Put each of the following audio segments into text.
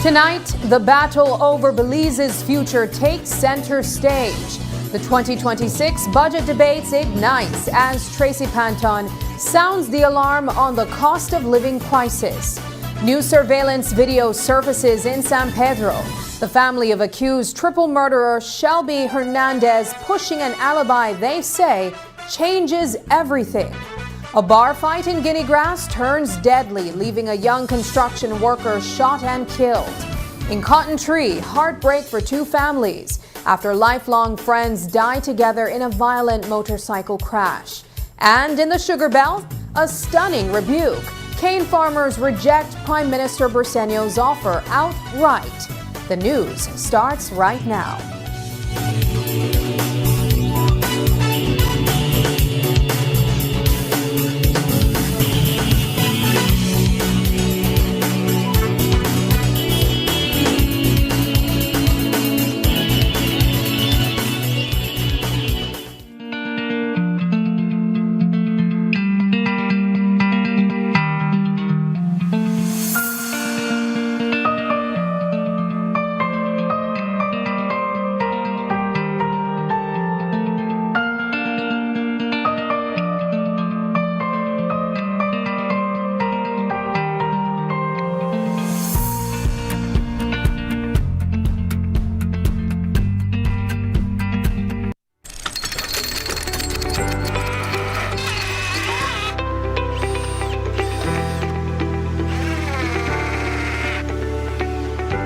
Tonight, the battle over Belize's future takes center stage. The 2026 budget debates ignites as Tracy Panton sounds the alarm on the cost of living crisis. New surveillance video surfaces in San Pedro. The family of accused triple murderer Shelby Hernandez pushing an alibi they say changes everything. A bar fight in Guinea Grass turns deadly, leaving a young construction worker shot and killed. In Cotton Tree, heartbreak for two families after lifelong friends die together in a violent motorcycle crash. And in the Sugar Belt, a stunning rebuke. Cane farmers reject Prime Minister Briceño's offer outright. The news starts right now.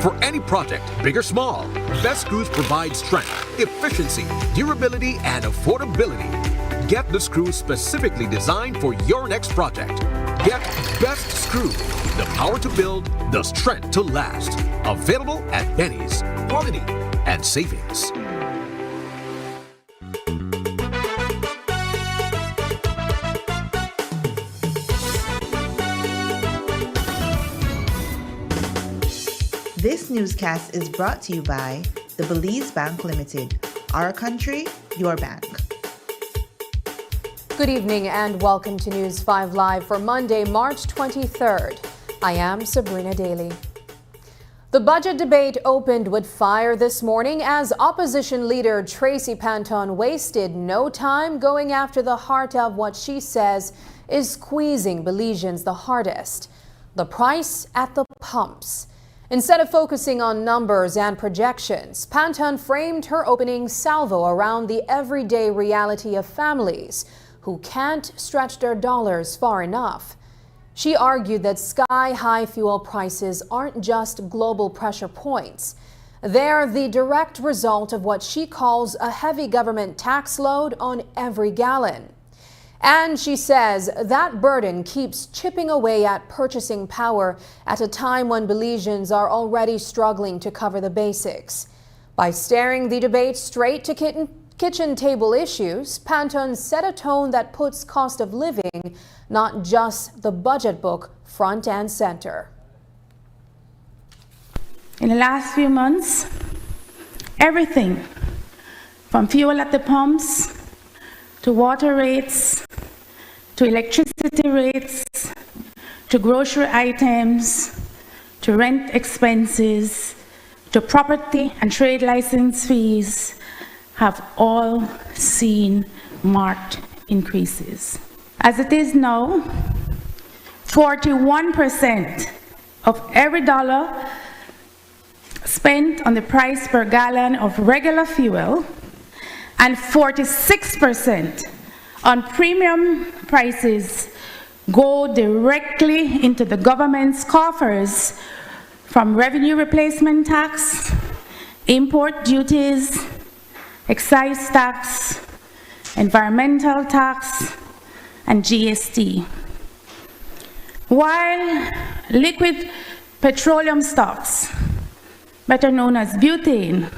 For any project, big or small, Best Screws provide strength, efficiency, durability, and affordability. Get the screws specifically designed for your next project. Get Best Screw, the power to build, the strength to last. Available at Benny's. Quality and savings. This newscast is brought to you by the Belize Bank Limited. Our country, your bank. Good evening and welcome to News 5 Live for Monday, March 23rd. I am Sabrina Daly. The budget debate opened with fire this morning as opposition leader Tracy Panton wasted no time going after the heart of what she says is squeezing Belizeans the hardest: the price at the pumps. Instead of focusing on numbers and projections, Panton framed her opening salvo around the everyday reality of families who can't stretch their dollars far enough. She argued that sky-high fuel prices aren't just global pressure points. They're the direct result of what she calls a heavy government tax load on every gallon. And she says that burden keeps chipping away at purchasing power at a time when Belizeans are already struggling to cover the basics. By staring the debate straight to kitchen table issues, Panton set a tone that puts cost of living, not just the budget book, front and center. In the last few months, everything from fuel at the pumps to water rates, to electricity rates, to grocery items, to rent expenses, to property and trade license fees have all seen marked increases. As it is now, 41% of every dollar spent on the price per gallon of regular fuel and 46% on premium prices go directly into the government's coffers from revenue replacement tax, import duties, excise tax, environmental tax, and GST. While liquid petroleum stocks, better known as butane,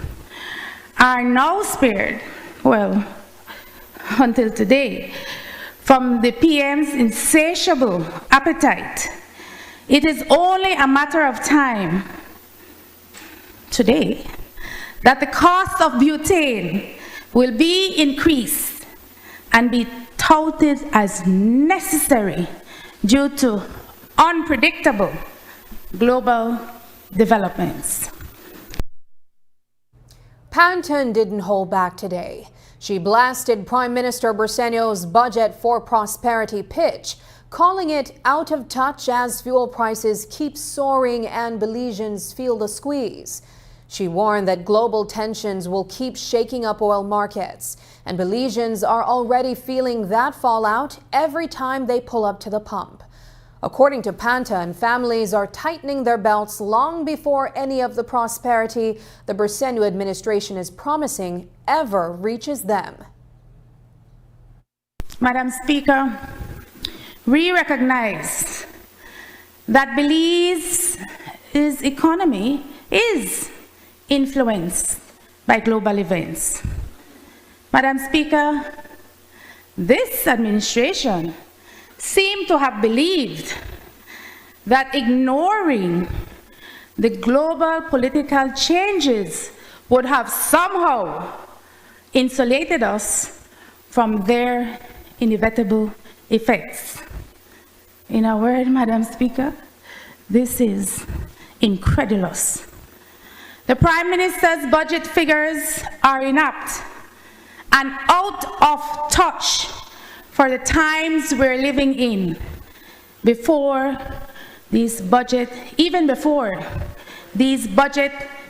are now spared, well, until today, from the PM's insatiable appetite, it is only a matter of time today that the cost of butane will be increased and be touted as necessary due to unpredictable global developments. Panton didn't hold back today. She blasted Prime Minister Bersenio's Budget for Prosperity pitch, calling it out of touch as fuel prices keep soaring and Belizeans feel the squeeze. She warned that global tensions will keep shaking up oil markets, and Belizeans are already feeling that fallout every time they pull up to the pump. According to Panton, families are tightening their belts long before any of the prosperity the Bersenio administration is promising ever reaches them. Madam Speaker, we recognize that Belize's economy is influenced by global events. Madam Speaker, this administration seemed to have believed that ignoring the global political changes would have somehow insulated us from their inevitable effects. In a word, Madam Speaker, this is incredulous. The Prime Minister's budget figures are inapt and out of touch for the times we're living in, even before these budget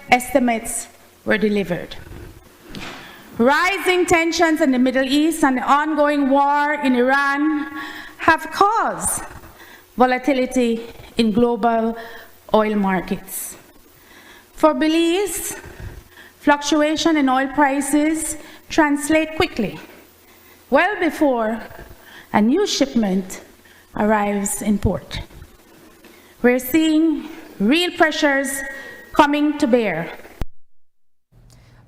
estimates were delivered. Rising tensions in the Middle East and the ongoing war in Iran have caused volatility in global oil markets. For Belize, fluctuation in oil prices translate quickly, well before a new shipment arrives in port. We're seeing real pressures coming to bear.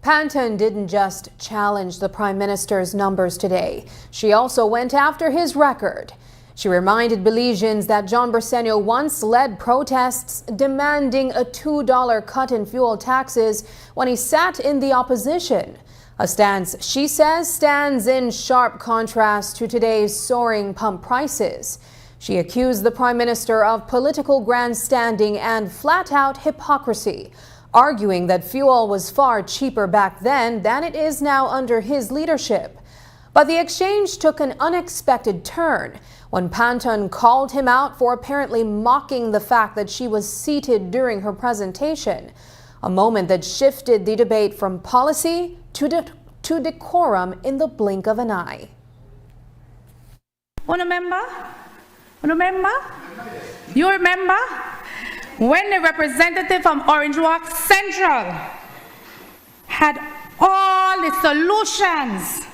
Panton didn't just challenge the Prime Minister's numbers today. She also went after his record. She reminded Belizeans that John Bersenio once led protests demanding a $2 cut in fuel taxes when he sat in the opposition. A stance she says stands in sharp contrast to today's soaring pump prices. She accused the Prime Minister of political grandstanding and flat-out hypocrisy, arguing that fuel was far cheaper back then than it is now under his leadership. But the exchange took an unexpected turn when Panton called him out for apparently mocking the fact that she was seated during her presentation, a moment that shifted the debate from policy to decorum in the blink of an eye. Remember? You remember when the representative from Orange Walk Central had all the solutions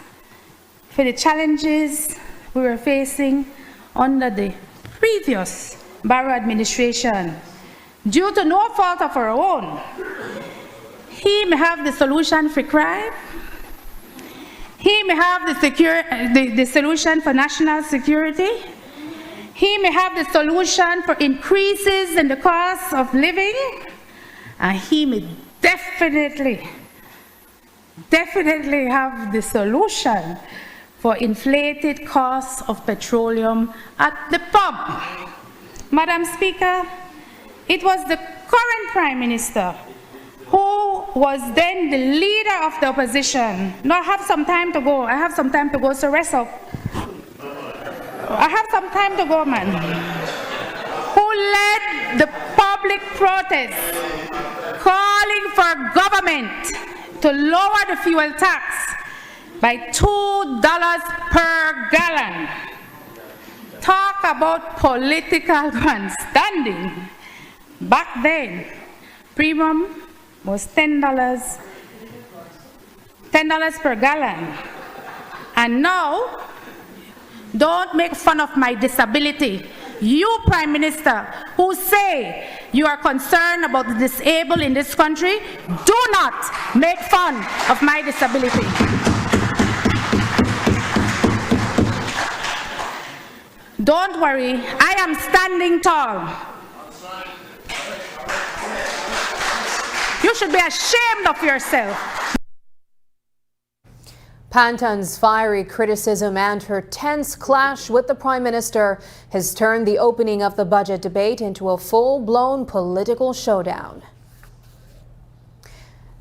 for the challenges we were facing under the previous Barrow administration, due to no fault of our own. He may have the solution for crime. He may have the solution for national security. He may have the solution for increases in the cost of living. And he may definitely have the solution for inflated costs of petroleum at the pump. Madam Speaker, it was the current Prime Minister who was then the leader of the opposition. No, I have some time to go. I have some time to go, so rest up. I have some time to go, man. Who led the public protest calling for government to lower the fuel tax by $2 per gallon. Talk about political grandstanding. Back then, premium was $10 per gallon. And now, don't make fun of my disability. You, Prime Minister, who say you are concerned about the disabled in this country, do not make fun of my disability. Don't worry, I am standing tall. You should be ashamed of yourself. Panton's fiery criticism and her tense clash with the Prime Minister has turned the opening of the budget debate into a full-blown political showdown.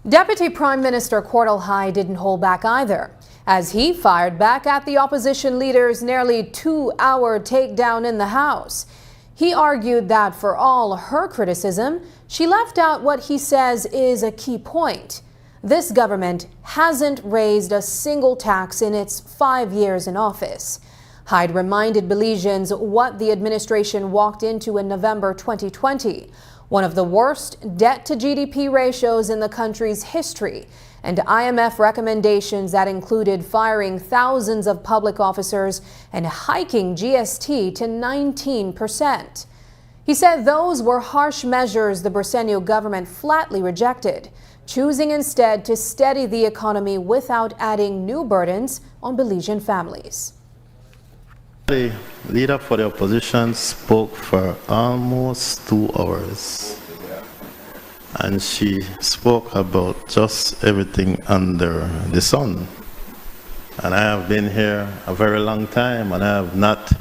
Deputy Prime Minister Cordell Hyde didn't hold back either, as he fired back at the opposition leader's nearly 2-hour takedown in the House. He argued that for all her criticism, she left out what he says is a key point. This government hasn't raised a single tax in its 5 years in office. Hyde reminded Belizeans what the administration walked into in November 2020, one of the worst debt-to-GDP ratios in the country's history, and IMF recommendations that included firing thousands of public officers and hiking GST to 19%. He said those were harsh measures the Briceño government flatly rejected, choosing instead to steady the economy without adding new burdens on Belizean families. The leader for the opposition spoke for almost 2 hours, and she spoke about just everything under the sun. And I have been here a very long time, and I have not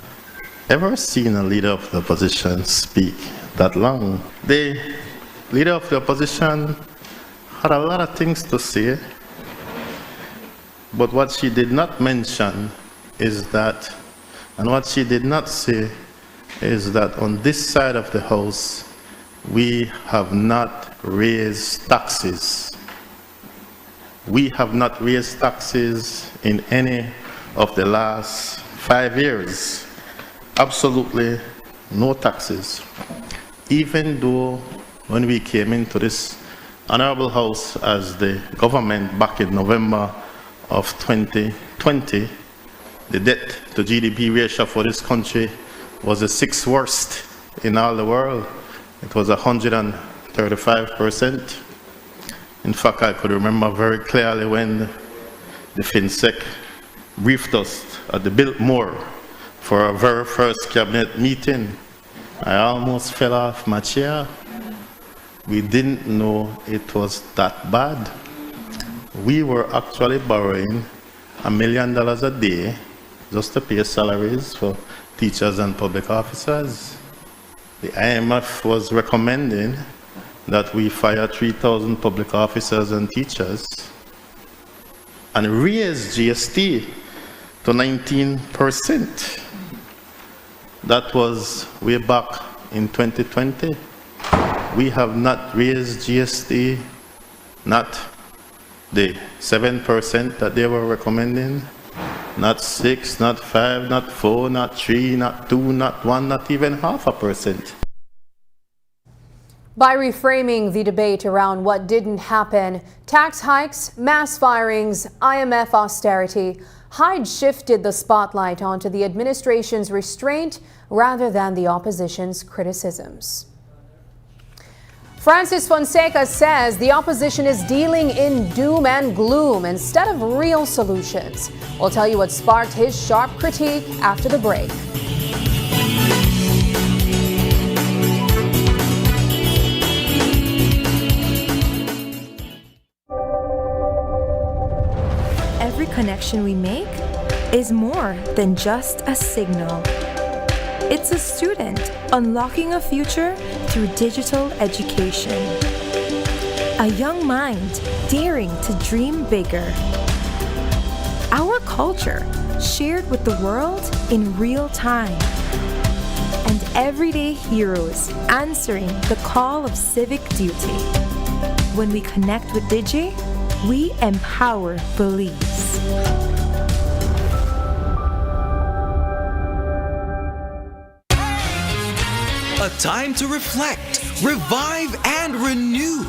ever seen a leader of the opposition speak that long. The leader of the opposition had a lot of things to say, but what she did not mention is that, and what she did not say is that on this side of the House, we have not raised taxes. We have not raised taxes in any of the last 5 years. Absolutely no taxes. Even though when we came into this Honorable House as the government back in November of 2020, the debt to GDP ratio for this country was the 6th worst in all the world. It was 135%. In fact, I could remember very clearly when the FinSec briefed us at the Biltmore for our very first cabinet meeting. I almost fell off my chair. We didn't know it was that bad. We were actually borrowing $1 million a day just to pay salaries for teachers and public officers. The IMF was recommending that we fire 3,000 public officers and teachers and raise GST to 19%. That was way back in 2020. We have not raised GST, not the 7% that they were recommending, not 6, not 5, not 4, not 3, not 2, not 1, not even 0.5%. By reframing the debate around what didn't happen, tax hikes, mass firings, IMF austerity, Hyde shifted the spotlight onto the administration's restraint rather than the opposition's criticisms. Francis Fonseca says the opposition is dealing in doom and gloom instead of real solutions. We'll tell you what sparked his sharp critique after the break. Every connection we make is more than just a signal. It's a student unlocking a future through digital education. A young mind daring to dream bigger. Our culture shared with the world in real time. And everyday heroes answering the call of civic duty. When we connect with Digi, we empower beliefs. A time to reflect, revive, and renew.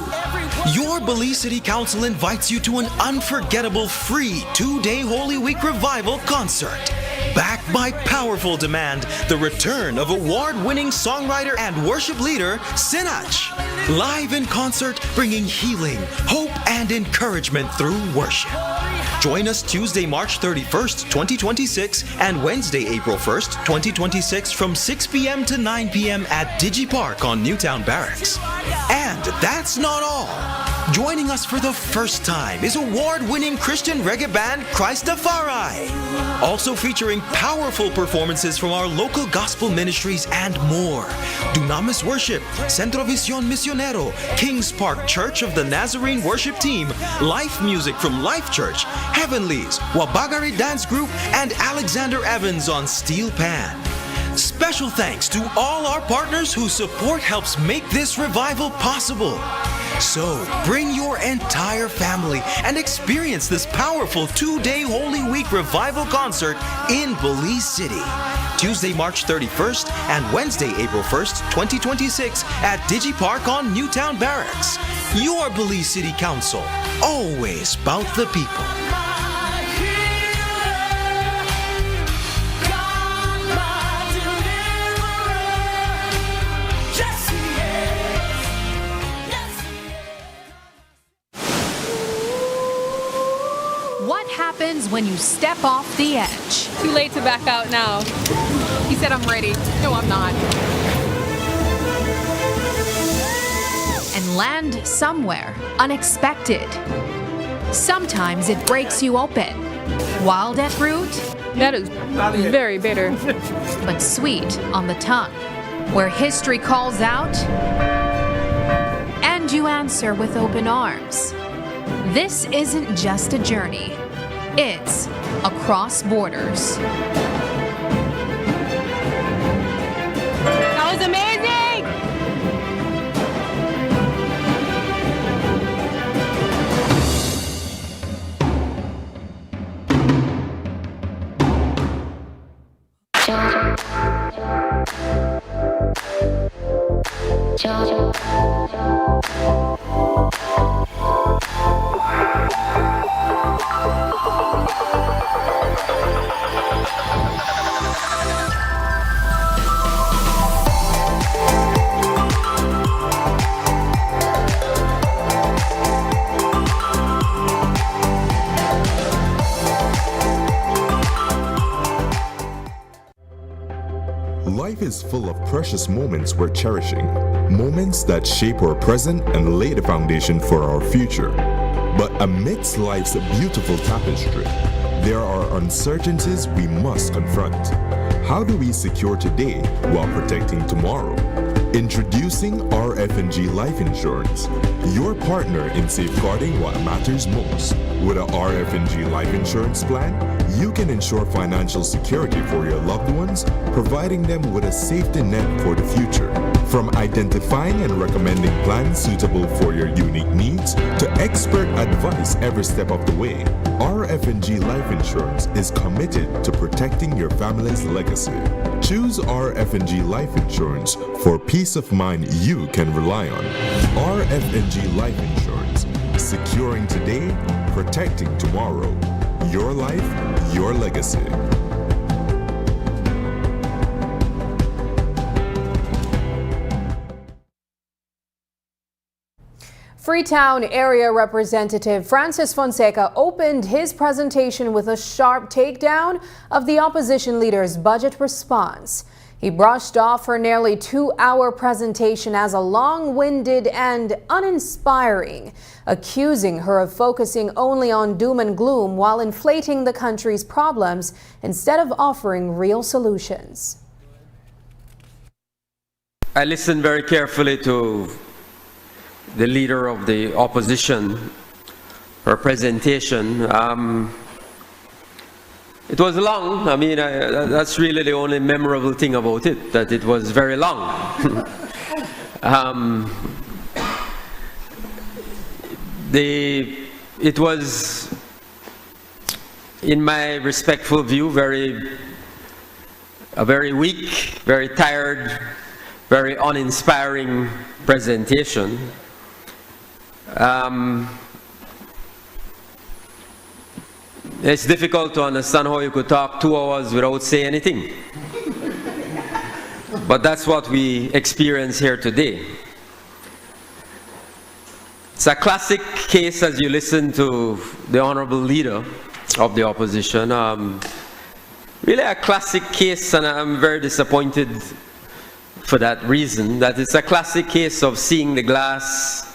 Your Belize City Council invites you to an unforgettable free 2-day Holy Week Revival concert. Backed by powerful demand, the return of award-winning songwriter and worship leader, Sinach. Live in concert, bringing healing, hope, and encouragement through worship. Join us Tuesday, March 31st, 2026 and Wednesday, April 1st, 2026 from 6 p.m. to 9 p.m. at Digi Park on Newtown Barracks. And that's not all. Joining us for the first time is award-winning Christian reggae band Christafari. Also featuring powerful performances from our local gospel ministries and more. Dunamis Worship, Centro Visión Misionero, Kings Park Church of the Nazarene Worship Team, Life Music from Life Church, Heavenlies, Wabagari Dance Group, and Alexander Evans on steel pan. Special thanks to all our partners whose support helps make this revival possible. So, bring your entire family and experience this powerful 2-day Holy Week Revival concert in Belize City. Tuesday, March 31st and Wednesday, April 1st, 2026 at Digi Park on Newtown Barracks. Your Belize City Council, always about the people. What happens when you step off the edge? Too late to back out now. He said I'm ready. No, I'm not. And land somewhere unexpected. Sometimes it breaks you open. Wild at root, That is very bitter. but sweet on the tongue. Where history calls out, and you answer with open arms. This isn't just a journey. It's across borders. That was amazing! Life is full of precious moments worth cherishing, moments that shape our present and lay the foundation for our future. But amidst life's beautiful tapestry, there are uncertainties we must confront. How do we secure today while protecting tomorrow? Introducing RF&G Life Insurance, your partner in safeguarding what matters most. With a RF&G Life Insurance plan, you can ensure financial security for your loved ones, providing them with a safety net for the future. From identifying and recommending plans suitable for your unique needs to expert advice every step of the way, RF&G Life Insurance is committed to protecting your family's legacy. Choose RF&G Life Insurance for peace of mind you can rely on. RF&G Life Insurance, securing today, protecting tomorrow. Your life, your legacy. Freetown Area Representative Francis Fonseca opened his presentation with a sharp takedown of the opposition leader's budget response. He brushed off her nearly 2-hour presentation as a long-winded and uninspiring, accusing her of focusing only on doom and gloom while inflating the country's problems instead of offering real solutions. I listened very carefully to the leader of the opposition, her presentation. It was long. I mean, that's really the only memorable thing about it, that it was very long. It was, in my respectful view, a very weak, very tired, very uninspiring presentation. It's difficult to understand how you could talk 2 hours without saying anything. But that's what we experience here today. It's a classic case, as you listen to the honorable leader of the opposition. Really a classic case, and I'm very disappointed for that reason, that it's a classic case of seeing the glass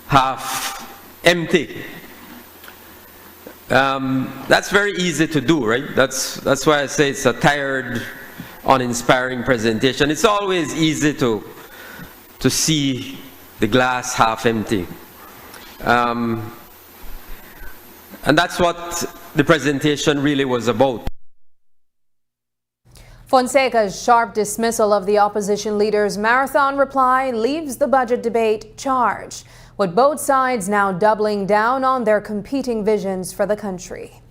half empty. That's very easy to do, right? That's why I say it's a tired, uninspiring presentation. It's always easy to see the glass half empty. And that's what the presentation really was about. Fonseca's sharp dismissal of the opposition leader's marathon reply leaves the budget debate charged, with both sides now doubling down on their competing visions for the country.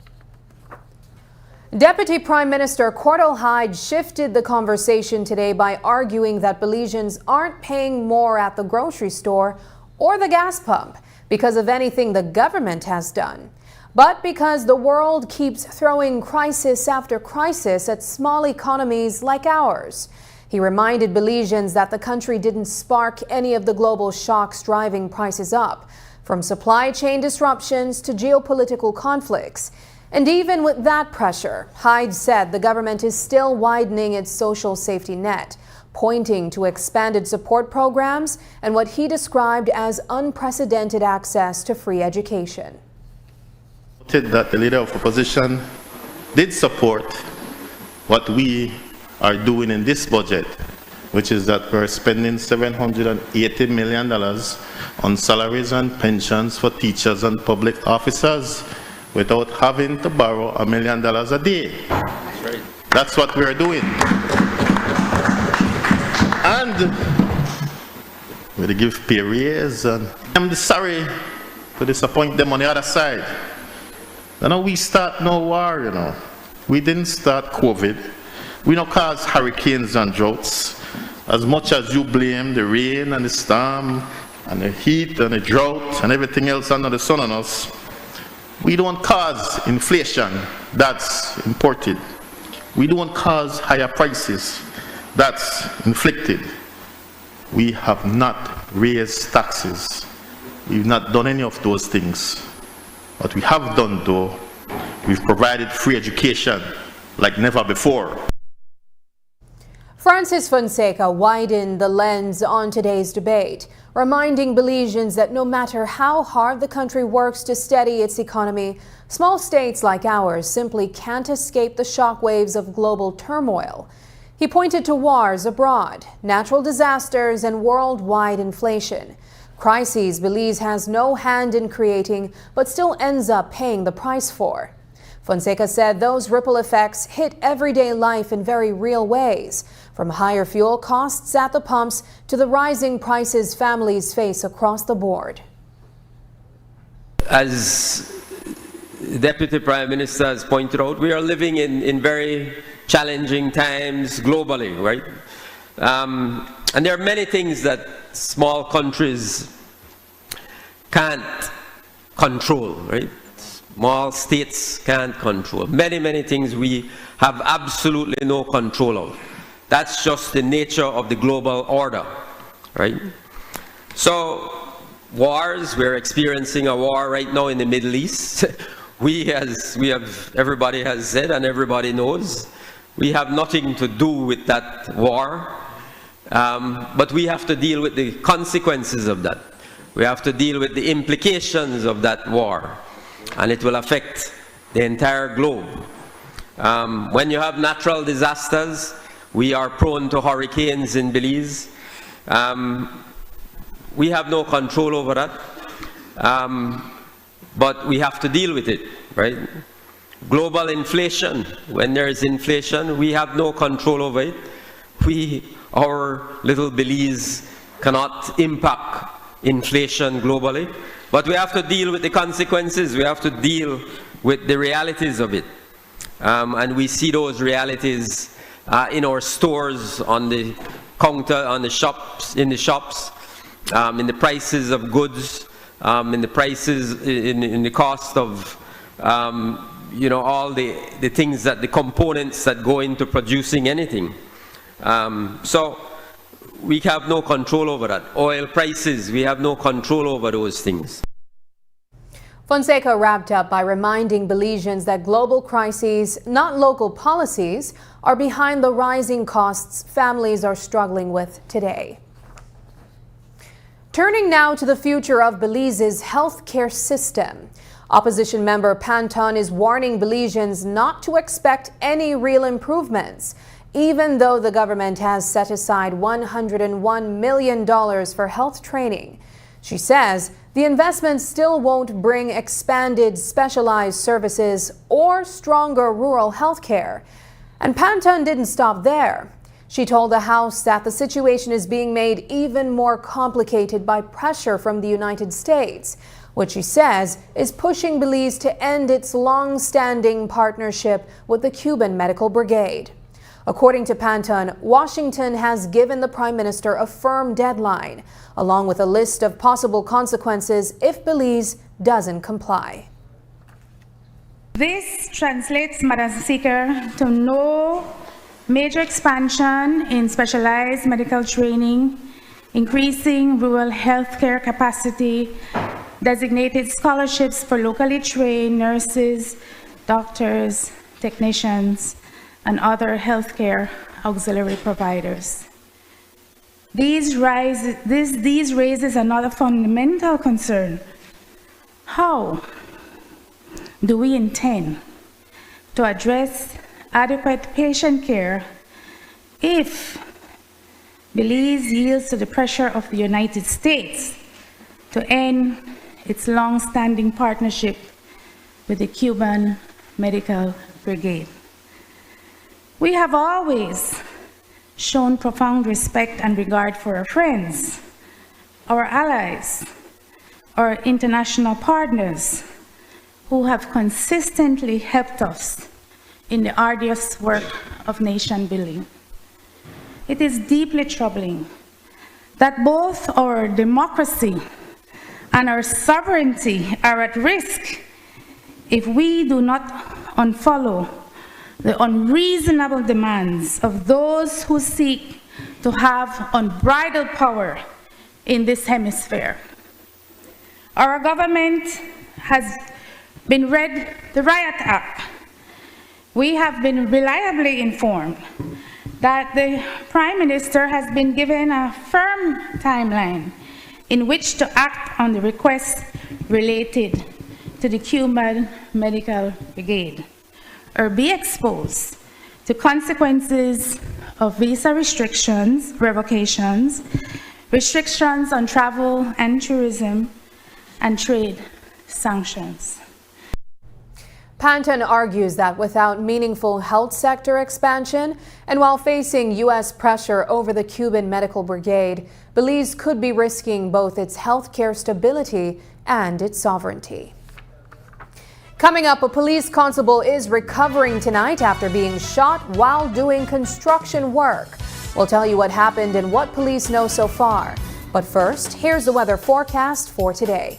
Deputy Prime Minister Cordell Hyde shifted the conversation today by arguing that Belizeans aren't paying more at the grocery store or the gas pump because of anything the government has done, but because the world keeps throwing crisis after crisis at small economies like ours. He reminded Belizeans that the country didn't spark any of the global shocks driving prices up, from supply chain disruptions to geopolitical conflicts. And even with that pressure, Hyde said the government is still widening its social safety net, pointing to expanded support programs and what he described as unprecedented access to free education. That the leader of opposition did support what we are doing in this budget, which is that we're spending $780 million on salaries and pensions for teachers and public officers without having to borrow $1 million a day. That's right. That's what we're doing. And we give pay raise, and I'm sorry to disappoint them on the other side. You know, we start no war, you know. We didn't start COVID. We don't cause hurricanes and droughts. As much as you blame the rain and the storm and the heat and the drought and everything else under the sun on us, we don't cause inflation that's imported. We don't cause higher prices that's inflicted. We have not raised taxes. We've not done any of those things. What we have done, though, we've provided free education like never before. Francis Fonseca widened the lens on today's debate, reminding Belizeans that no matter how hard the country works to steady its economy, small states like ours simply can't escape the shockwaves of global turmoil. He pointed to wars abroad, natural disasters, and worldwide inflation. Crises Belize has no hand in creating, but still ends up paying the price for. Fonseca said those ripple effects hit everyday life in very real ways, from higher fuel costs at the pumps to the rising prices families face across the board. As Deputy Prime Minister has pointed out, we are living in very challenging times globally, right? And there are many things that small countries can't control, right? small states can't control. Many, many things we have absolutely no control of. That's just the nature of the global order, right? So, wars, we're experiencing a war right now in the Middle East. Everybody has said and everybody knows, we have nothing to do with that war, but we have to deal with the consequences of that. We have to deal with the implications of that war, and it will affect the entire globe. When you have natural disasters, we are prone to hurricanes in Belize. We have no control over that, but we have to deal with it, right? Global inflation, when there is inflation, we have no control over it. Our little Belize cannot impact inflation globally, but we have to deal with the consequences. We have to deal with the realities of it. And we see those realities in our stores, on the counter, on the shops, in the in the prices of goods, in the prices, in the cost of, all the things that the components that go into producing anything. So we have no control over that. Oil prices, we have no control over those things. Fonseca wrapped up by reminding Belizeans that global crises, not local policies, are behind the rising costs families are struggling with today. Turning now to the future of Belize's healthcare system. Opposition member Panton is warning Belizeans not to expect any real improvements, even though the government has set aside $101 million for health training. She says the investment still won't bring expanded specialized services or stronger rural health care. And Panton didn't stop there. She told the House that the situation is being made even more complicated by pressure from the United States, which she says is pushing Belize to end its long-standing partnership with the Cuban Medical Brigade. According to Panton, Washington has given the Prime Minister a firm deadline, along with a list of possible consequences if Belize doesn't comply. This translates, Madam Speaker, to no major expansion in specialized medical training, increasing rural healthcare capacity, designated scholarships for locally trained nurses, doctors, technicians, and other healthcare auxiliary providers. These raises another fundamental concern. How do we intend to address adequate patient care if Belize yields to the pressure of the United States to end its long-standing partnership with the Cuban Medical Brigade? We have always shown profound respect and regard for our friends, our allies, our international partners who have consistently helped us in the arduous work of nation building. It is deeply troubling that both our democracy and our sovereignty are at risk if we do not unfollow the unreasonable demands of those who seek to have unbridled power in this hemisphere. Our government has been read the Riot Act. We have been reliably informed that the Prime Minister has been given a firm timeline in which to act on the requests related to the Cuban Medical Brigade, or be exposed to consequences of visa restrictions, revocations, restrictions on travel and tourism, and trade sanctions. Panton argues that without meaningful health sector expansion and while facing U.S. pressure over the Cuban Medical Brigade, Belize could be risking both its healthcare stability and its sovereignty. Coming up, a police constable is recovering tonight after being shot while doing construction work. We'll tell you what happened and what police know so far. But first, here's the weather forecast for today.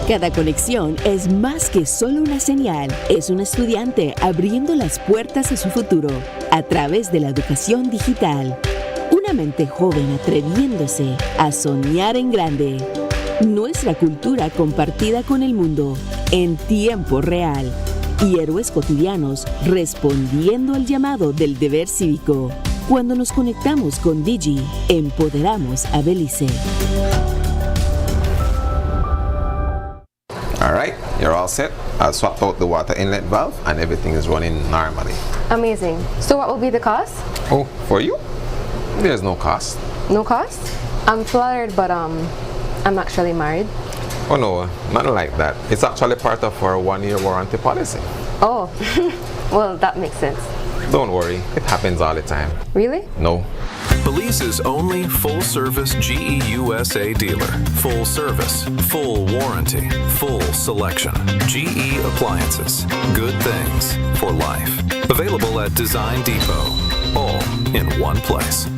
Cada conexión es más que solo una señal, es un estudiante abriendo las puertas a su futuro a través de la educación digital. Una mente joven atreviéndose a soñar en grande. Nuestra cultura compartida con el mundo en tiempo real. Y héroes cotidianos respondiendo al llamado del deber cívico. Cuando nos conectamos con Digi, empoderamos a Belice. All right, you're all set. I'll swap out the water inlet valve and everything is running normally. Amazing. So what will be the cost? Oh, for you? There's no cost. No cost? I'm flattered, but I'm actually married. Oh no, nothing like that. It's actually part of our 1-year warranty policy. Oh, well, that makes sense. Don't worry, it happens all the time. Really? No. Belize's only full-service GE USA dealer. Full service, full warranty, full selection. GE Appliances. Good things for life. Available at Design Depot. All in one place.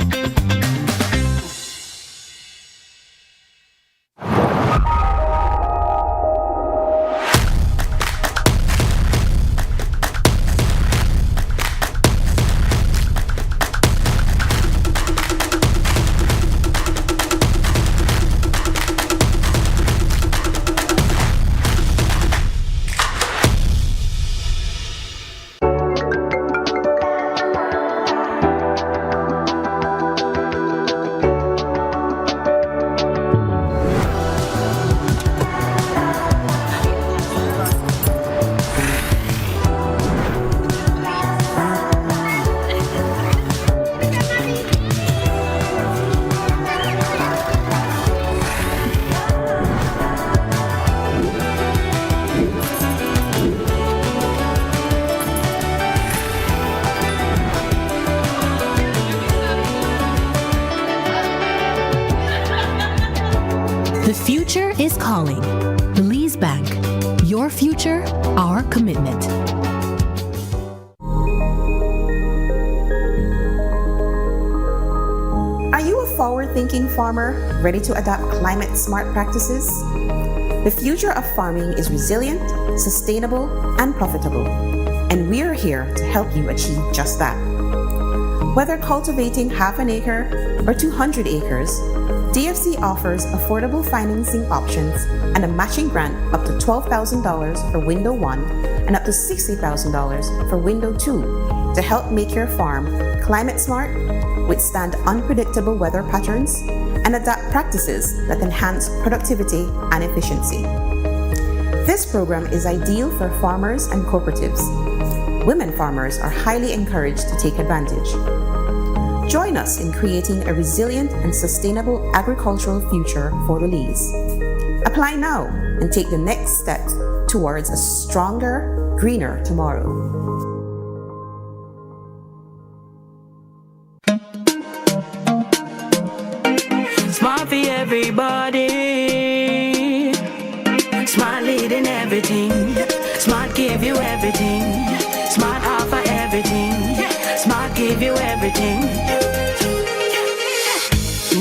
The future is calling. Belize Bank. Your future, our commitment. Are you a forward-thinking farmer ready to adopt climate-smart practices? The future of farming is resilient, sustainable, and profitable, and we are here to help you achieve just that. Whether cultivating half an acre or 200 acres, DFC offers affordable financing options and a matching grant up to $12,000 for Window 1 and up to $60,000 for Window 2 to help make your farm climate smart, withstand unpredictable weather patterns, and adapt practices that enhance productivity and efficiency. This program is ideal for farmers and cooperatives. Women farmers are highly encouraged to take advantage. Join us in creating a resilient and sustainable agricultural future for Belize. Apply now and take the next step towards a stronger, greener tomorrow. Smart for everybody. Smart leading everything. Smart give you everything. Smart offer everything. Smart give you everything.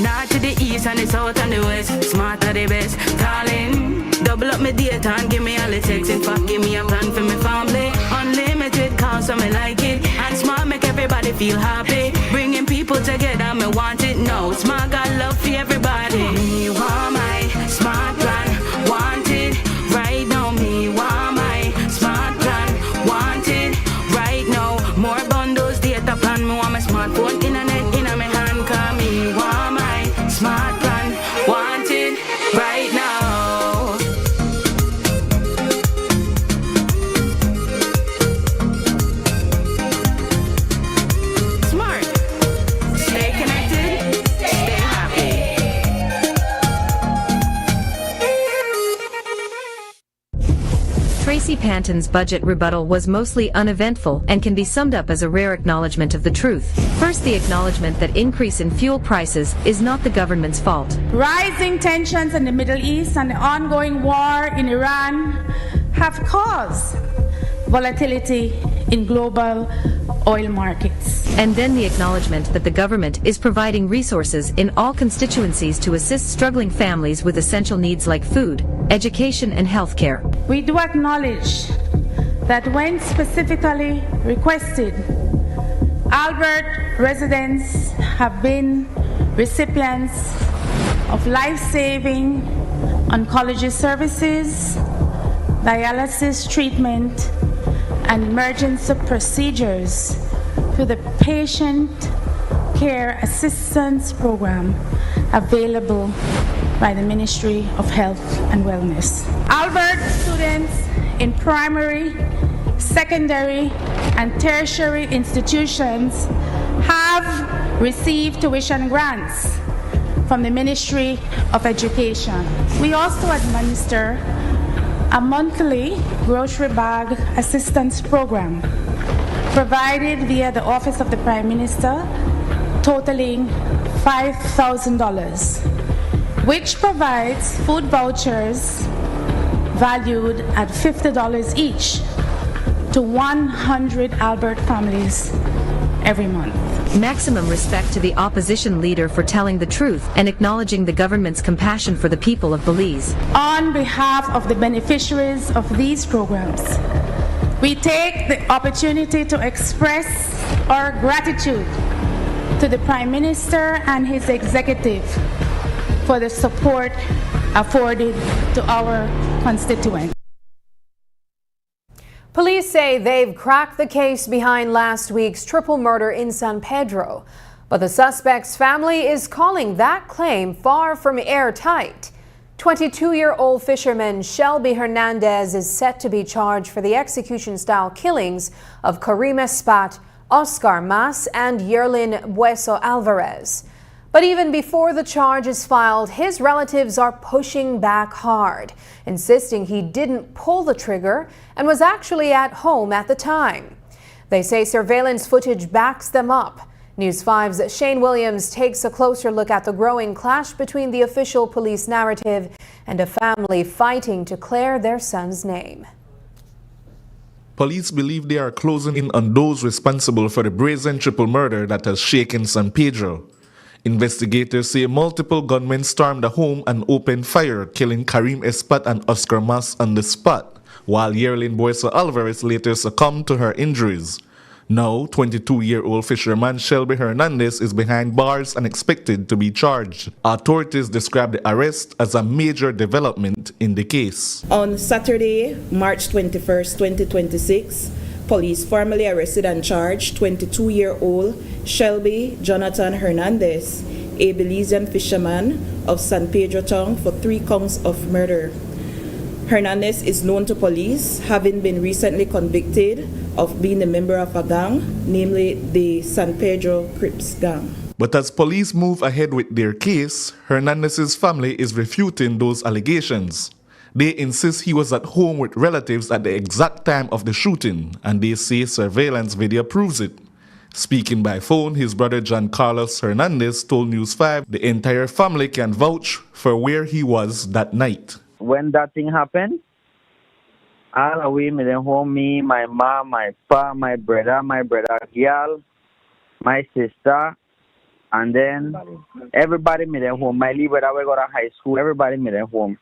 North to the east and the south and the west. Smart are the best. Darling, double up my data and give me all the text. In fact, give me a plan for my family. Unlimited calls, so me like it. And Smart make everybody feel happy. Bringing people together, me want it now. Smart got love for everybody. Me want my Smart plan. Want it right now. Me want my Smart plan. Want it right now. More bundles, data plan. Me want my smartphone, internet in my hand. Call me want my Smart plan. Want it right now. Smart. Stay connected. Stay happy. Tracy Panton's budget rebuttal was mostly uneventful and can be summed up as a rare acknowledgement of the truth. First, the acknowledgement that increase in fuel prices is not the government's fault. Rising tensions in the Middle East and the ongoing war in Iran have caused volatility in global oil markets. And then the acknowledgement that the government is providing resources in all constituencies to assist struggling families with essential needs like food, education, and healthcare. We do acknowledge that when specifically requested, Albert residents have been recipients of life-saving oncology services, dialysis treatment, and emergency procedures through the Patient Care Assistance Program available by the Ministry of Health and Wellness. Albert students in primary, secondary, and tertiary institutions have received tuition grants from the Ministry of Education. We also administer a monthly grocery bag assistance program provided via the Office of the Prime Minister, totaling $5,000, which provides food vouchers valued at $50 each to 100 Albert families every month. Maximum respect to the opposition leader for telling the truth and acknowledging the government's compassion for the people of Belize. On behalf of the beneficiaries of these programs, we take the opportunity to express our gratitude to the Prime Minister and his executive for the support afforded to our constituents. Police say they've cracked the case behind last week's triple murder in San Pedro, but the suspect's family is calling that claim far from airtight. 22-year-old fisherman Shelby Hernandez is set to be charged for the execution-style killings of Karim Espat, Oscar Mas, and Yerlin Bueso Alvarez. But even before the charge is filed, his relatives are pushing back hard, insisting he didn't pull the trigger and was actually at home at the time. They say surveillance footage backs them up. News 5's Shane Williams takes a closer look at the growing clash between the official police narrative and a family fighting to clear their son's name. Police believe they are closing in on those responsible for the brazen triple murder that has shaken San Pedro. Investigators say multiple gunmen stormed the home and opened fire, killing Karim Espat and Oscar Mas on the spot, while Yerlin Bueso Alvarez later succumbed to her injuries. Now, 22-year-old fisherman Shelby Hernandez is behind bars and expected to be charged. Authorities describe the arrest as a major development in the case. On Saturday, March 21st, 2026, police formally arrested and charged 22-year-old Shelby Jonathan Hernandez, a Belizean fisherman of San Pedro Town, for 3 counts of murder. Hernandez is known to police, having been recently convicted of being a member of a gang, namely the San Pedro Crips gang. But as police move ahead with their case, Hernandez's family is refuting those allegations. They insist he was at home with relatives at the exact time of the shooting, and they say surveillance video proves it. Speaking by phone, his brother John Carlos Hernandez told News 5 the entire family can vouch for where he was that night. When that thing happened, all the way, me then home, me, my mom, my pa, my brother girl, my sister, and then everybody me then home. My little brother we go to high school, everybody me then home.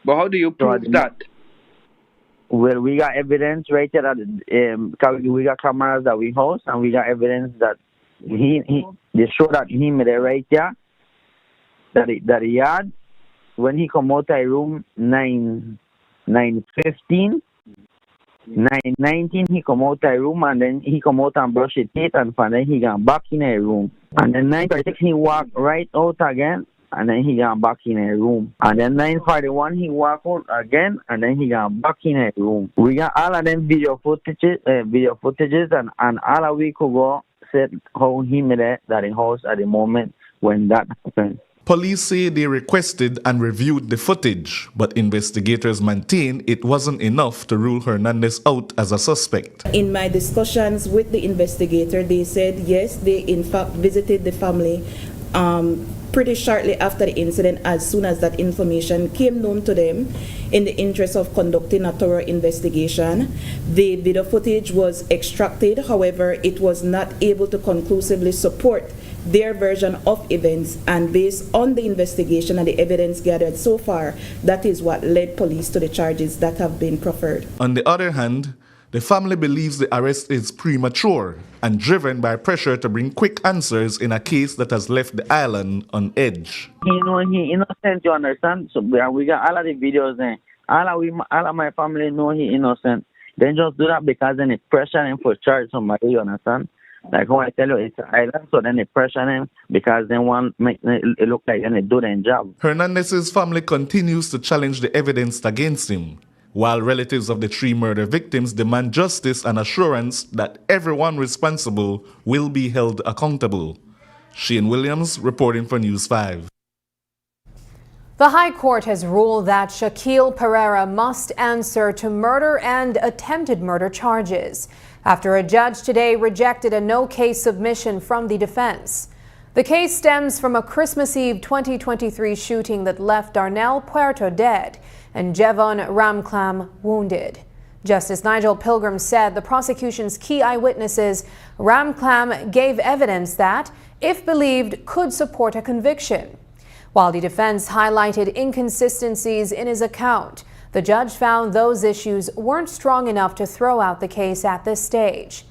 But how do you prove that? Well, we got evidence right here that we got cameras at we house, and we got evidence that they show that he made it right there, that he had. When he come out of the room, 9:15, 9:19, he come out of the room, and then he come out and brush his teeth, and then he got back in the room. And then 9:36, he walk right out again, and then he got back in the room. And then 9:41, he walk out again, and then he got back in the room. We got all of them video footages, and all of we could go said how he made it that in house at the moment when that happened. Police say they requested and reviewed the footage, but investigators maintain it wasn't enough to rule Hernandez out as a suspect. In my discussions with the investigator, they said yes, they in fact visited the family pretty shortly after the incident, as soon as that information came known to them. In the interest of conducting a thorough investigation, the video footage was extracted. However, it was not able to conclusively support their version of events, and based on the investigation and the evidence gathered so far, that is what led police to the charges that have been proffered. On the other hand, the family believes the arrest is premature and driven by pressure to bring quick answers in a case that has left the island on edge. He know he innocent, you understand? So we got all of the videos there. All of my family know he innocent. They just do that because then they pressure him for charge somebody, you understand? Like how I tell you, it's an island, so then they pressure him because they want make it look like they do their job. Hernandez's family continues to challenge the evidence against him, while relatives of the 3 murder victims demand justice and assurance that everyone responsible will be held accountable. Shane Williams reporting for News 5. The High Court has ruled that Shaquille Pereira must answer to murder and attempted murder charges after a judge today rejected a no-case submission from the defense. The case stems from a Christmas Eve 2023 shooting that left Darnell Puerto dead and Jevon Ramclam wounded. Justice Nigel Pilgrim said the prosecution's key eyewitnesses, Ramclam, gave evidence that, if believed, could support a conviction. While the defense highlighted inconsistencies in his account, the judge found those issues weren't strong enough to throw out the case at this stage.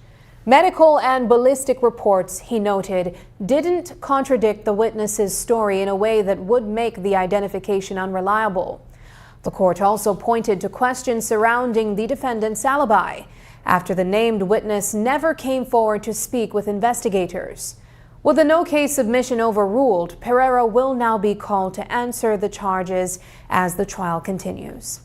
Medical and ballistic reports, he noted, didn't contradict the witness's story in a way that would make the identification unreliable. The court also pointed to questions surrounding the defendant's alibi after the named witness never came forward to speak with investigators. With the no-case submission overruled, Pereira will now be called to answer the charges as the trial continues.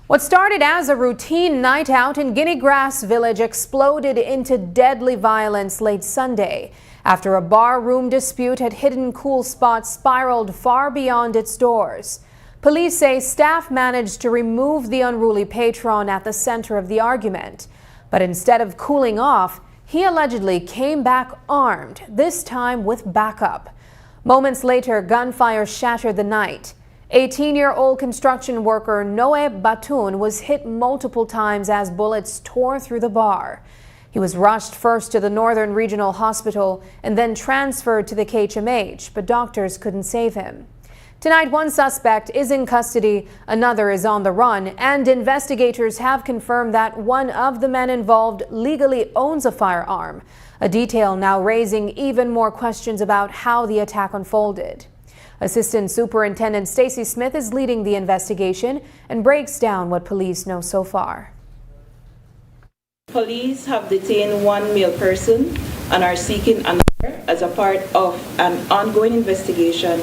What started as a routine night out in Guinea Grass Village exploded into deadly violence late Sunday after a barroom dispute at Hidden Cool Spot spiraled far beyond its doors. Police say staff managed to remove the unruly patron at the center of the argument, but instead of cooling off, he allegedly came back armed, this time with backup. Moments later, gunfire shattered the night. 18-year-old construction worker Noe Batoun was hit multiple times as bullets tore through the bar. He was rushed first to the Northern Regional Hospital and then transferred to the KHMH, but doctors couldn't save him. Tonight, one suspect is in custody, another is on the run, and investigators have confirmed that one of the men involved legally owns a firearm, a detail now raising even more questions about how the attack unfolded. Assistant Superintendent Stacy Smith is leading the investigation and breaks down what police know so far. Police have detained one male person and are seeking another as a part of an ongoing investigation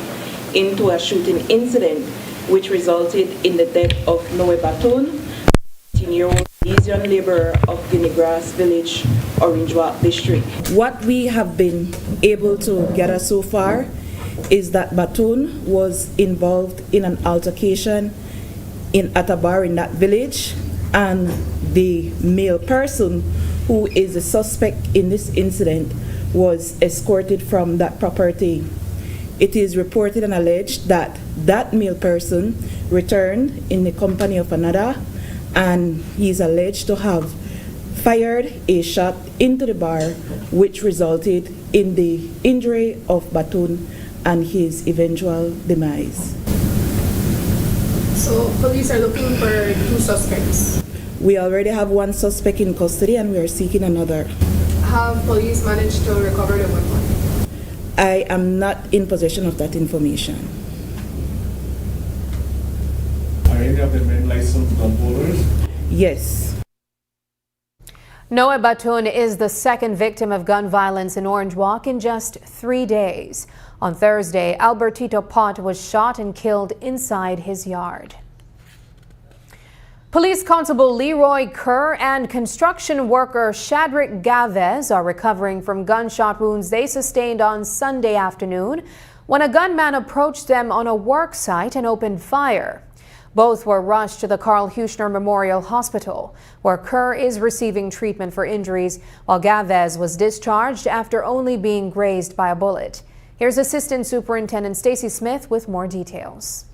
into a shooting incident which resulted in the death of Noe Batoun, 18-year-old Asian laborer of Guinea Grass Village, Orange Walk District. What we have been able to gather so far is that Batoun was involved in an altercation at a bar in that village, and the male person who is the suspect in this incident was escorted from that property. It is reported and alleged that that male person returned in the company of another, and he is alleged to have fired a shot into the bar, which resulted in the injury of Batoun and his eventual demise. So police are looking for 2 suspects. We already have one suspect in custody and we are seeking another. Have police managed to recover the weapon? I am not in possession of that information. Are any of the men licensed gun holders? Yes. Noe Batoun is the second victim of gun violence in Orange Walk in just 3 days. On Thursday, Albertito Pot was shot and killed inside his yard. Police Constable Leroy Kerr and construction worker Shadrick Gavez are recovering from gunshot wounds they sustained on Sunday afternoon when a gunman approached them on a work site and opened fire. Both were rushed to the Carl Huchner Memorial Hospital, where Kerr is receiving treatment for injuries, while Gavez was discharged after only being grazed by a bullet. Here's Assistant Superintendent Stacy Smith with more details.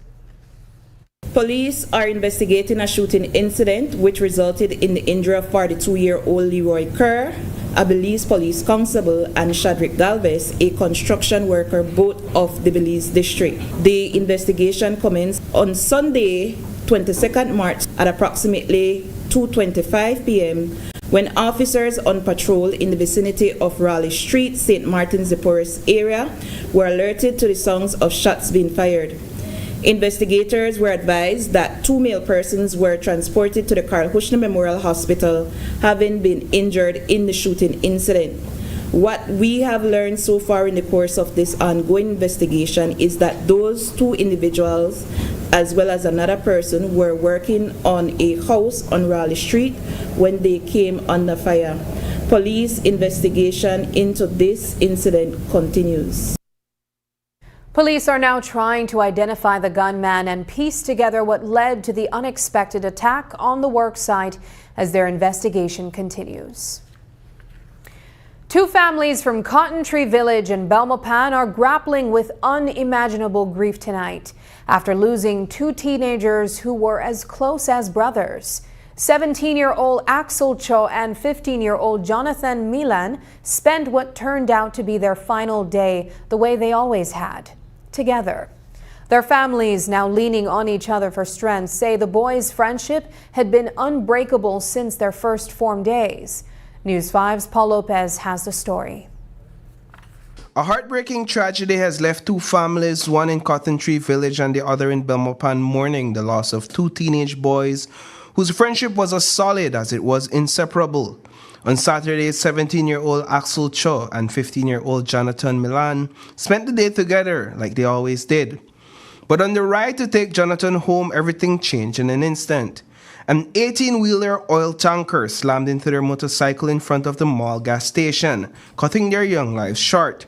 Police are investigating a shooting incident which resulted in the injury of 42-year-old Leroy Kerr, a Belize police constable, and Shadrick Galvez, a construction worker, both of the Belize district. The investigation commenced on Sunday, 22nd March at approximately 2:25 p.m. when officers on patrol in the vicinity of Raleigh Street, St. Martin's de Porres area were alerted to the sounds of shots being fired. Investigators were advised that 2 male persons were transported to the Carl Hushner Memorial Hospital, having been injured in the shooting incident. What we have learned so far in the course of this ongoing investigation is that those 2 individuals, as well as another person, were working on a house on Raleigh Street when they came under fire. Police investigation into this incident continues. Police are now trying to identify the gunman and piece together what led to the unexpected attack on the work site as their investigation continues. 2 families from Cotton Tree Village in Belmopan are grappling with unimaginable grief tonight after losing 2 teenagers who were as close as brothers. 17-year-old Axel Cho and 15-year-old Jonathan Milan spent what turned out to be their final day the way they always had, together. Their families, now leaning on each other for strength, say the boys' friendship had been unbreakable since their first formed days. News 5's Paul Lopez has the story. A heartbreaking tragedy has left 2 families, one in Cotton Tree Village and the other in Belmopan, mourning the loss of 2 teenage boys whose friendship was as solid as it was inseparable. On Saturday, 17-year-old Axel Cho and 15-year-old Jonathan Milan spent the day together like they always did. But on the ride to take Jonathan home, everything changed in an instant. An 18-wheeler oil tanker slammed into their motorcycle in front of the mall gas station, cutting their young lives short.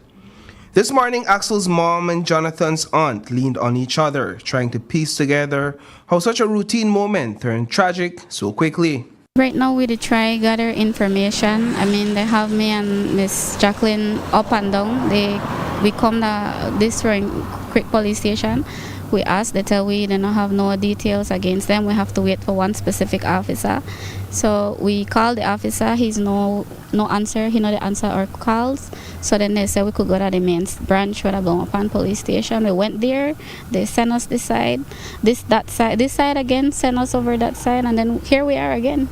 This morning, Axel's mom and Jonathan's aunt leaned on each other, trying to piece together how such a routine moment turned tragic so quickly. Right now we try gather information. I mean, they have me and Miss Jacqueline up and down. We come to this Creek police station. We ask, they tell we don't have no details against them. We have to wait for one specific officer. So we call the officer. He's no answer. He not answer our calls. So then they said we could go to the main branch for the Belmopan police station. We went there. They sent us this side, this side again. Sent us over that side, and then here we are again.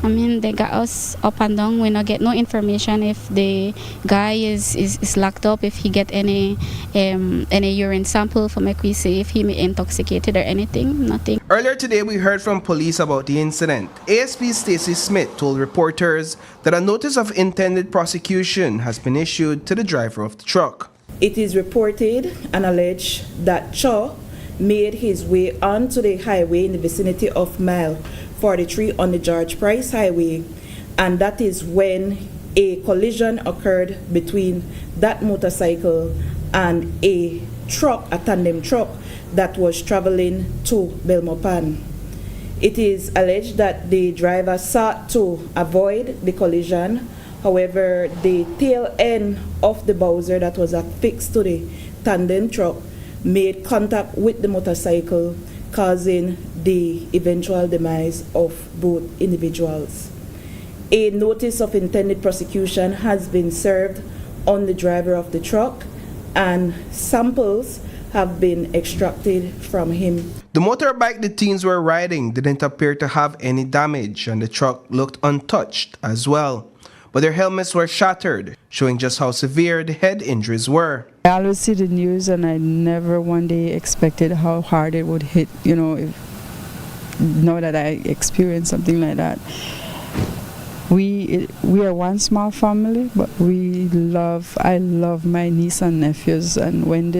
I mean, they got us up and down. We not get no information if the guy is locked up, if he get any urine sample for make we see if he intoxicated or anything. Nothing. Earlier today, we heard from police about the incident. ASP Stacy Smith told reporters that a notice of intended prosecution has been issued to the driver of the truck. It is reported and alleged that Cho made his way onto the highway in the vicinity of Mile 43 on the George Price Highway, and that is when a collision occurred between that motorcycle and a truck, a tandem truck that was traveling to Belmopan. It is alleged that the driver sought to avoid the collision. However, the tail end of the Bowser that was affixed to the tandem truck made contact with the motorcycle, causing the eventual demise of both individuals. A notice of intended prosecution has been served on the driver of the truck, and samples have been extracted from him. The motorbike the teens were riding didn't appear to have any damage, and the truck looked untouched as well. But their helmets were shattered, showing just how severe the head injuries were. I always see the news, and I never one day expected how hard it would hit, now that I experienced something like that. We are one small family, but I love my niece and nephews, and when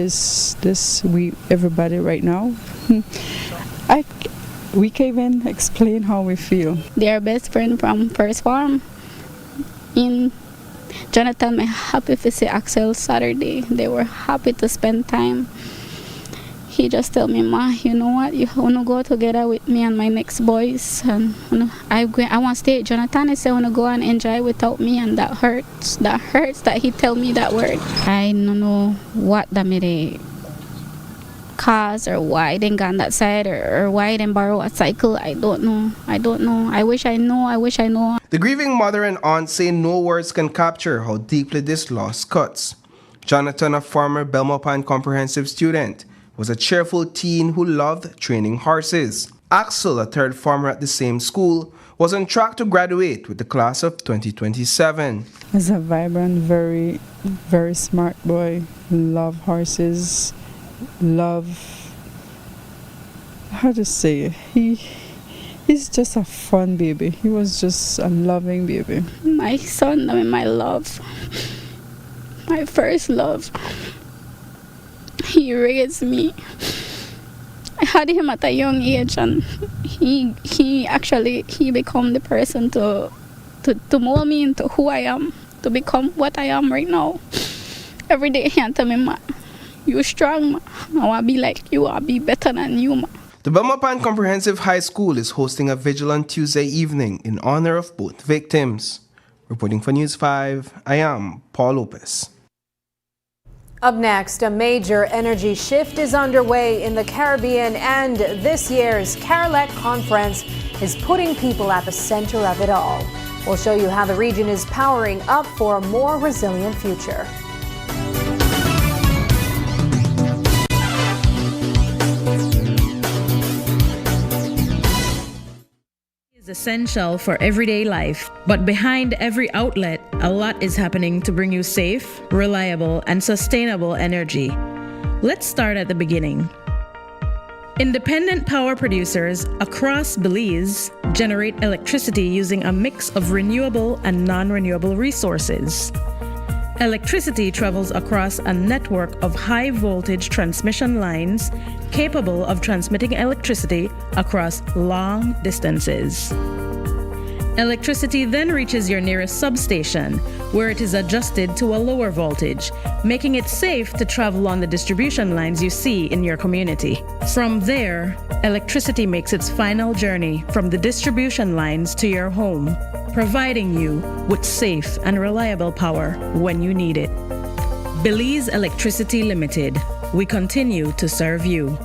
everybody right now, we can't even explain how we feel. They're best friend from first farm. In Jonathan, I'm happy to see Axel Saturday. They were happy to spend time. he just tell me, Ma, you know what, you want to go together with me and my next boys, and I want to stay. Jonathan is saying, want to go and enjoy without me, and that hurts that he tell me that word. I don't know what that made cause, or why they got on that side, or why they borrow a cycle. I don't know. I wish I know. The grieving mother and aunt say no words can capture how deeply this loss cuts. Jonathan, a former Belmopan comprehensive student, was a cheerful teen who loved training horses. Axel, a third former at the same school, was on track to graduate with the class of 2027. He's a vibrant, very, very smart boy. Love horses. How to say it? He's just a fun baby. He was just a loving baby. My son, my love. My first love. He raised me. I had him at a young age, and he become the person to mold me into who I am, to become what I am right now. Every day he tell me, Ma, you strong, Ma. I want to be like you. I want to be better than you, Ma. The Belmopan Comprehensive High School is hosting a vigil on Tuesday evening in honor of both victims. Reporting for News 5, I am Paul Lopez. Up next, a major energy shift is underway in the Caribbean, and this year's CARLEC conference is putting people at the center of it all. We'll show you how the region is powering up for a more resilient future. Essential for everyday life, but behind every outlet, a lot is happening to bring you safe, reliable, and sustainable energy. Let's start at the beginning. Independent power producers across Belize generate electricity using a mix of renewable and non-renewable resources. Electricity travels across a network of high-voltage transmission lines capable of transmitting electricity across long distances. Electricity then reaches your nearest substation, where it is adjusted to a lower voltage, making it safe to travel on the distribution lines you see in your community. From there, electricity makes its final journey from the distribution lines to your home, providing you with safe and reliable power when you need it. Belize Electricity Limited. We continue to serve you.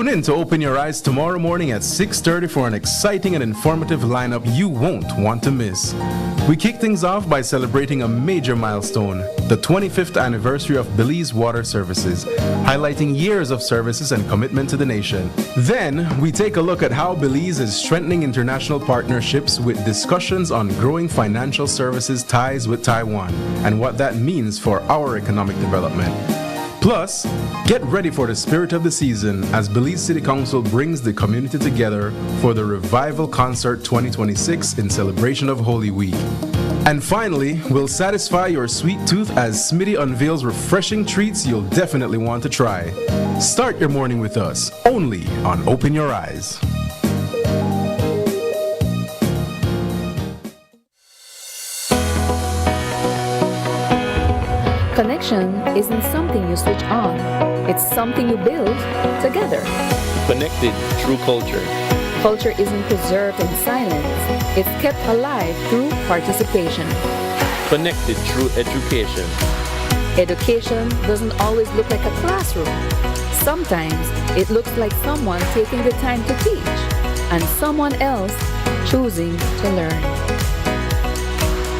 Tune in to Open Your Eyes tomorrow morning at 6:30 for an exciting and informative lineup you won't want to miss. We kick things off by celebrating a major milestone, the 25th anniversary of Belize Water Services, highlighting years of services and commitment to the nation. Then, we take a look at how Belize is strengthening international partnerships with discussions on growing financial services ties with Taiwan and what that means for our economic development. Plus, get ready for the spirit of the season as Belize City Council brings the community together for the Revival Concert 2026 in celebration of Holy Week. And finally, we'll satisfy your sweet tooth as Smitty unveils refreshing treats you'll definitely want to try. Start your morning with us, only on Open Your Eyes. Connection isn't something you switch on. It's something you build together. Connected through culture. Culture isn't preserved in silence. It's kept alive through participation. Connected through education. Education doesn't always look like a classroom. Sometimes it looks like someone taking the time to teach and someone else choosing to learn.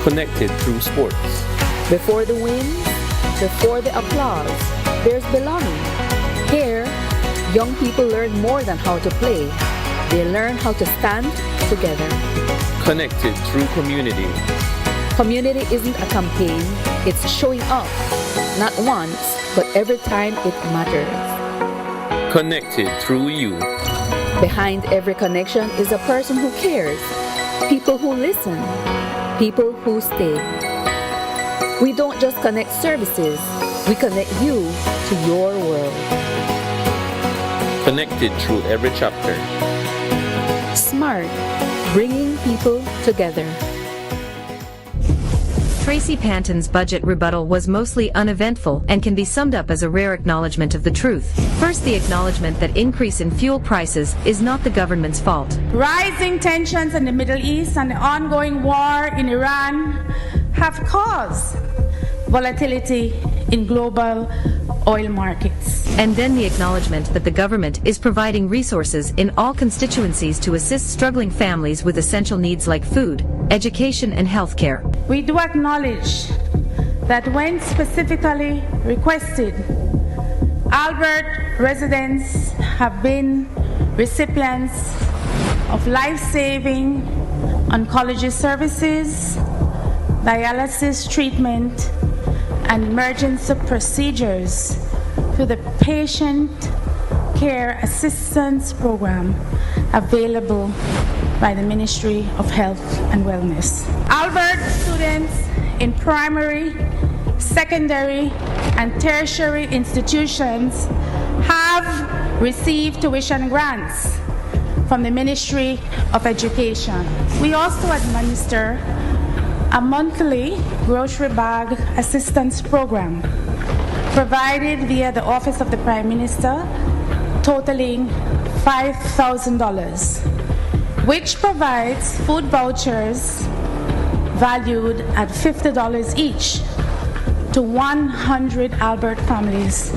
Connected through sports. Before the win, before the applause, there's belonging. Here, young people learn more than how to play. They learn how to stand together. Connected through community. Community isn't a campaign, it's showing up. Not once, but every time it matters. Connected through you. Behind every connection is a person who cares. People who listen. People who stay. We don't just connect services, we connect you to your world. Connected through every chapter. Smart, bringing people together. Tracy Panton's budget rebuttal was mostly uneventful and can be summed up as a rare acknowledgement of the truth. First, the acknowledgement that increase in fuel prices is not the government's fault. Rising tensions in the Middle East and the ongoing war in Iran have caused volatility in global oil markets. And then the acknowledgement that the government is providing resources in all constituencies to assist struggling families with essential needs like food, education, and health care. We do acknowledge that when specifically requested, Albert residents have been recipients of life-saving oncology services, dialysis treatment, and emergency procedures through the Patient Care Assistance Program available by the Ministry of Health and Wellness. Albert students in primary, secondary, and tertiary institutions have received tuition grants from the Ministry of Education. We also administer a monthly grocery bag assistance program provided via the Office of the Prime Minister, totaling $5,000, which provides food vouchers valued at $50 each to 100 Albert families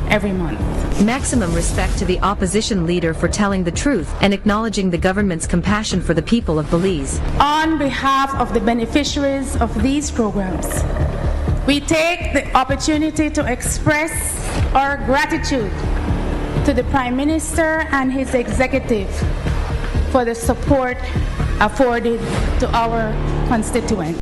every month. Maximum respect to the opposition leader for telling the truth and acknowledging the government's compassion for the people of Belize. On behalf of the beneficiaries of these programs, we take the opportunity to express our gratitude to the Prime Minister and his executive for the support afforded to our constituents.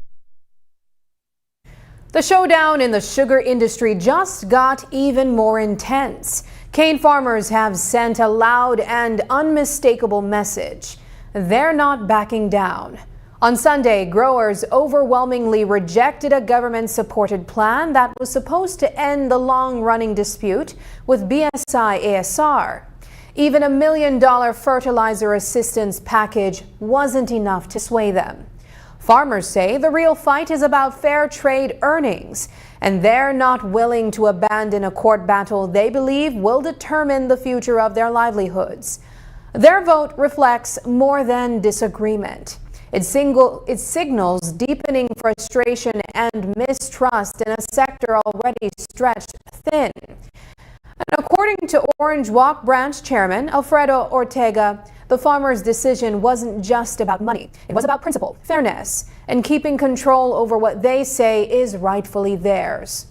The showdown in the sugar industry just got even more intense. Cane farmers have sent a loud and unmistakable message. They're not backing down. On Sunday, growers overwhelmingly rejected a government-supported plan that was supposed to end the long-running dispute with BSI-ASR. Even $1 million fertilizer assistance package wasn't enough to sway them. Farmers say the real fight is about fair trade earnings, and they're not willing to abandon a court battle they believe will determine the future of their livelihoods. Their vote reflects more than disagreement. It signals deepening frustration and mistrust in a sector already stretched thin. And according to Orange Walk Branch Chairman Alfredo Ortega, the farmers' decision wasn't just about money. It was about principle, fairness, and keeping control over what they say is rightfully theirs.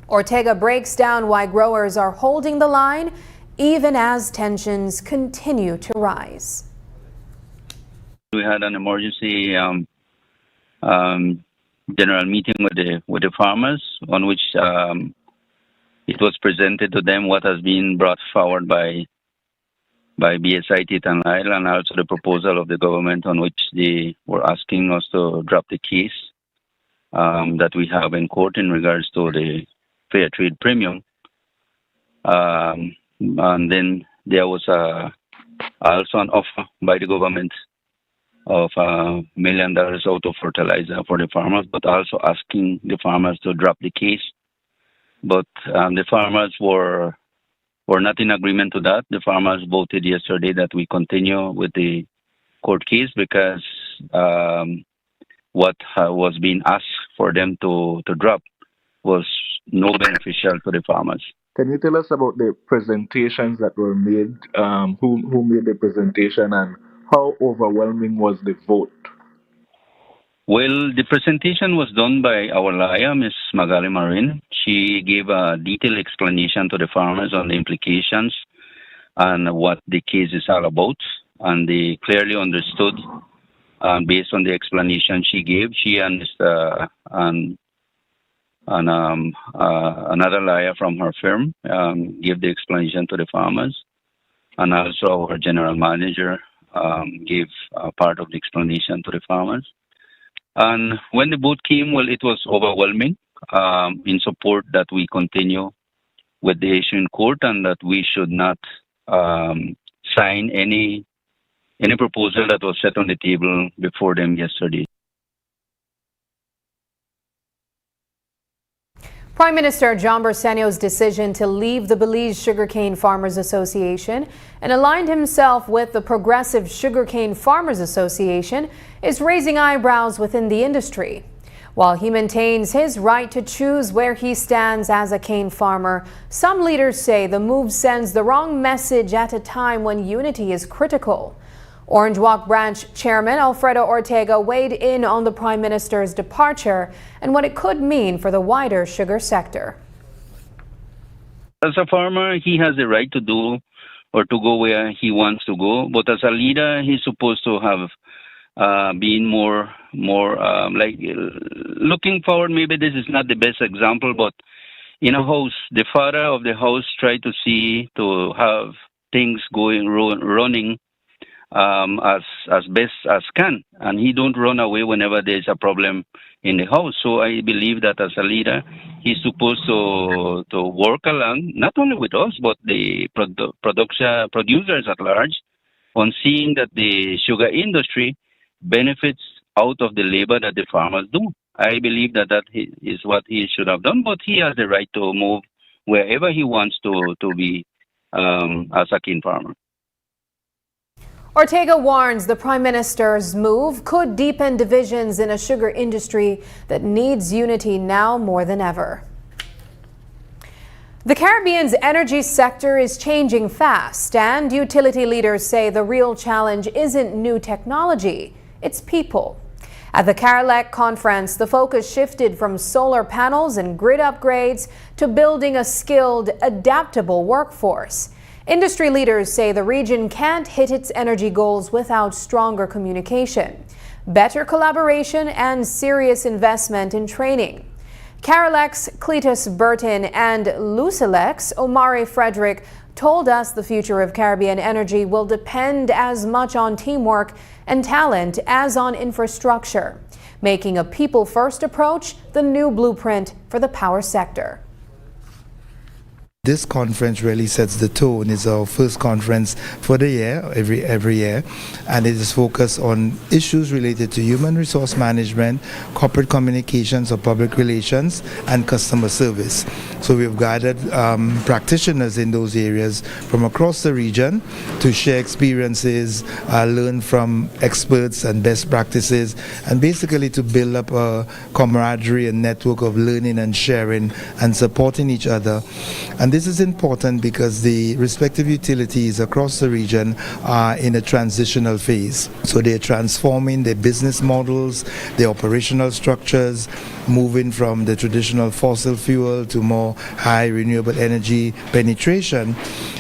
Ortega breaks down why growers are holding the line even as tensions continue to rise. We had an emergency general meeting with the farmers, on which it was presented to them what has been brought forward by BSI Titan Lyle, and also the proposal of the government on which they were asking us to drop the case that we have in court in regards to the fair trade premium. And then there was also an offer by the government of $1 million out of fertilizer for the farmers, but also asking the farmers to drop the case. But the farmers were not in agreement to that. The farmers voted yesterday that we continue with the court case because what was being asked for them to drop was no beneficial to the farmers. Can you tell us about the presentations that were made? Who made the presentation and how overwhelming was the vote? Well, the presentation was done by our lawyer, Ms. Magali Marin. She gave a detailed explanation to the farmers on the implications and what the case is all about. And they clearly understood, based on the explanation she gave. She and another lawyer from her firm gave the explanation to the farmers. And also our general manager gave part of the explanation to the farmers. And when the vote came, well, it was overwhelming in support that we continue with the issue in court and that we should not sign any proposal that was set on the table before them yesterday. Prime Minister John Bersenio's decision to leave the Belize Sugarcane Farmers Association and aligned himself with the Progressive Sugarcane Farmers Association is raising eyebrows within the industry. While he maintains his right to choose where he stands as a cane farmer, some leaders say the move sends the wrong message at a time when unity is critical. Orange Walk Branch Chairman Alfredo Ortega weighed in on the Prime Minister's departure and what it could mean for the wider sugar sector. As a farmer, he has the right to do or to go where he wants to go. But as a leader, he's supposed to have been more like looking forward. Maybe this is not the best example, but in a house, the father of the house tried to see to have things going running as best as can, and he don't run away whenever there's a problem in the house. So I believe that as a leader, he's supposed to work along, not only with us, but the producers at large, on seeing that the sugar industry benefits out of the labor that the farmers do. I believe that is what he should have done, but he has the right to move wherever he wants to be as a cane farmer. Ortega warns the Prime Minister's move could deepen divisions in a sugar industry that needs unity now more than ever. The Caribbean's energy sector is changing fast, and utility leaders say the real challenge isn't new technology, it's people. At the CARLEC conference, the focus shifted from solar panels and grid upgrades to building a skilled, adaptable workforce. Industry leaders say the region can't hit its energy goals without stronger communication, better collaboration, and serious investment in training. CARLEC's Cletus Burton and Lucilec's Omari Frederick told us the future of Caribbean energy will depend as much on teamwork and talent as on infrastructure, making a people-first approach the new blueprint for the power sector. This conference really sets the tone. It's our first conference for the year, every year, and it is focused on issues related to human resource management, corporate communications or public relations, and customer service. So we've gathered practitioners in those areas from across the region to share experiences, learn from experts and best practices, and basically to build up a camaraderie and network of learning and sharing and supporting each other. And this is important because the respective utilities across the region are in a transitional phase. So they're transforming their business models, their operational structures, moving from the traditional fossil fuel to more high renewable energy penetration.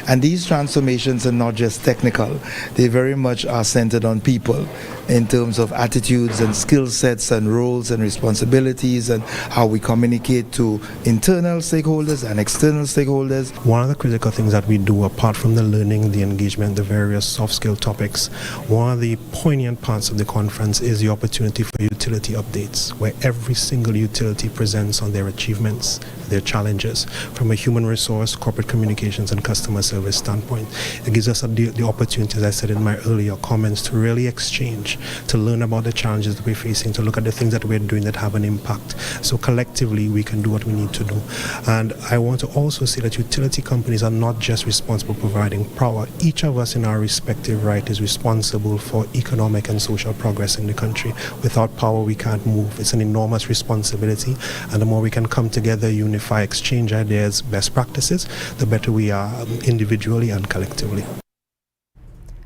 And these transformations are not just technical, they very much are centered on people in terms of attitudes and skill sets and roles and responsibilities and how we communicate to internal stakeholders and external stakeholders. One of the critical things that we do, apart from the learning, the engagement, the various soft skill topics, one of the poignant parts of the conference is the opportunity for utility updates, where every single utility presents on their achievements, their challenges, from a human resource, corporate communications, and customer service standpoint. It gives us the opportunity, as I said in my earlier comments, to really exchange, to learn about the challenges that we're facing, to look at the things that we're doing that have an impact. So collectively, we can do what we need to do. And I want to also say that utility companies are not just responsible for providing power. Each of us in our respective right is responsible for economic and social progress in the country. Without power, we can't move. It's an enormous responsibility, and the more we can come together, unify, exchange ideas, best practices, the better we are individually and collectively.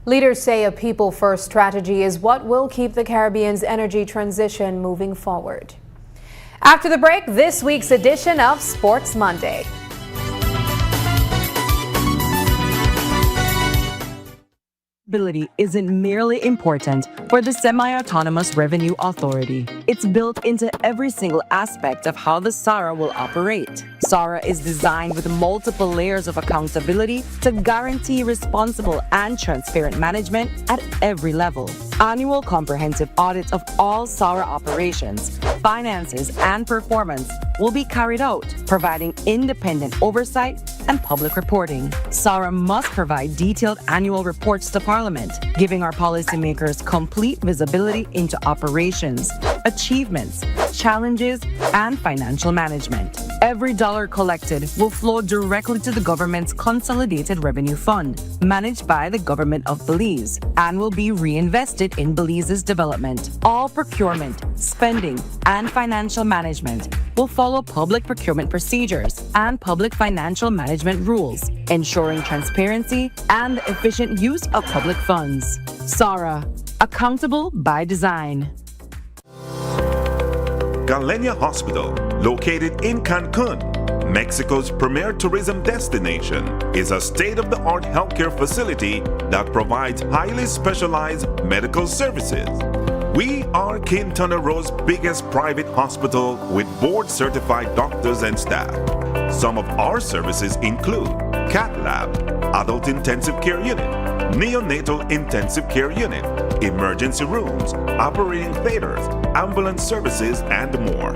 Leaders say a people-first strategy is what will keep the Caribbean's energy transition moving forward. After the break, this week's edition of Sports Monday. Isn't merely important for the Semi-Autonomous Revenue Authority. It's built into every single aspect of how the SARA will operate. SARA is designed with multiple layers of accountability to guarantee responsible and transparent management at every level. Annual comprehensive audits of all SARA operations, finances, and performance will be carried out, providing independent oversight and public reporting. SARA must provide detailed annual reports to Parliament, giving our policymakers complete visibility into operations, achievements, challenges, and financial management. Every dollar collected will flow directly to the government's Consolidated Revenue Fund, managed by the government of Belize, and will be reinvested in Belize's development. All procurement, spending, and financial management will follow public procurement procedures and public financial management rules, ensuring transparency and the efficient use of public funds. SARA, accountable by design. Galenia Hospital, located in Cancun, Mexico's premier tourism destination, is a state-of-the-art healthcare facility that provides highly specialized medical services. We are Quintana Roo's biggest private hospital with board-certified doctors and staff. Some of our services include Cath Lab, Adult Intensive Care Unit, Neonatal Intensive Care Unit, emergency rooms, operating theaters, ambulance services, and more.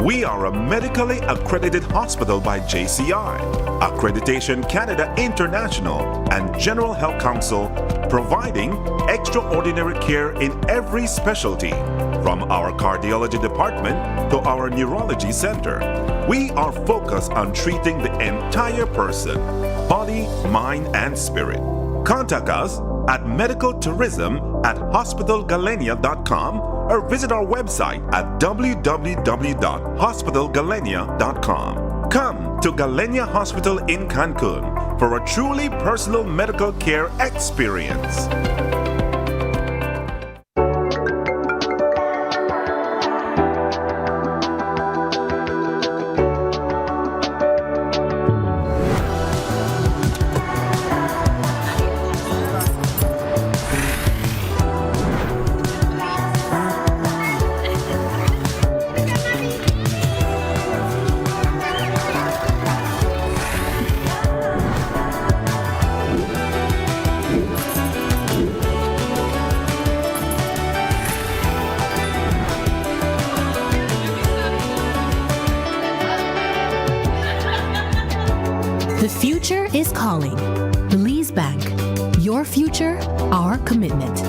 We are a medically accredited hospital by JCI, Accreditation Canada International, and General Health Council, providing extraordinary care in every specialty, from our cardiology department to our neurology center. We are focused on treating the entire person, body, mind, and spirit. Contact us at medicaltourism@hospitalgalenia.com or visit our website at www.hospitalgalenia.com. Come to Galenia Hospital in Cancun for a truly personal medical care experience. The future is calling. Belize Bank. Your future, our commitment.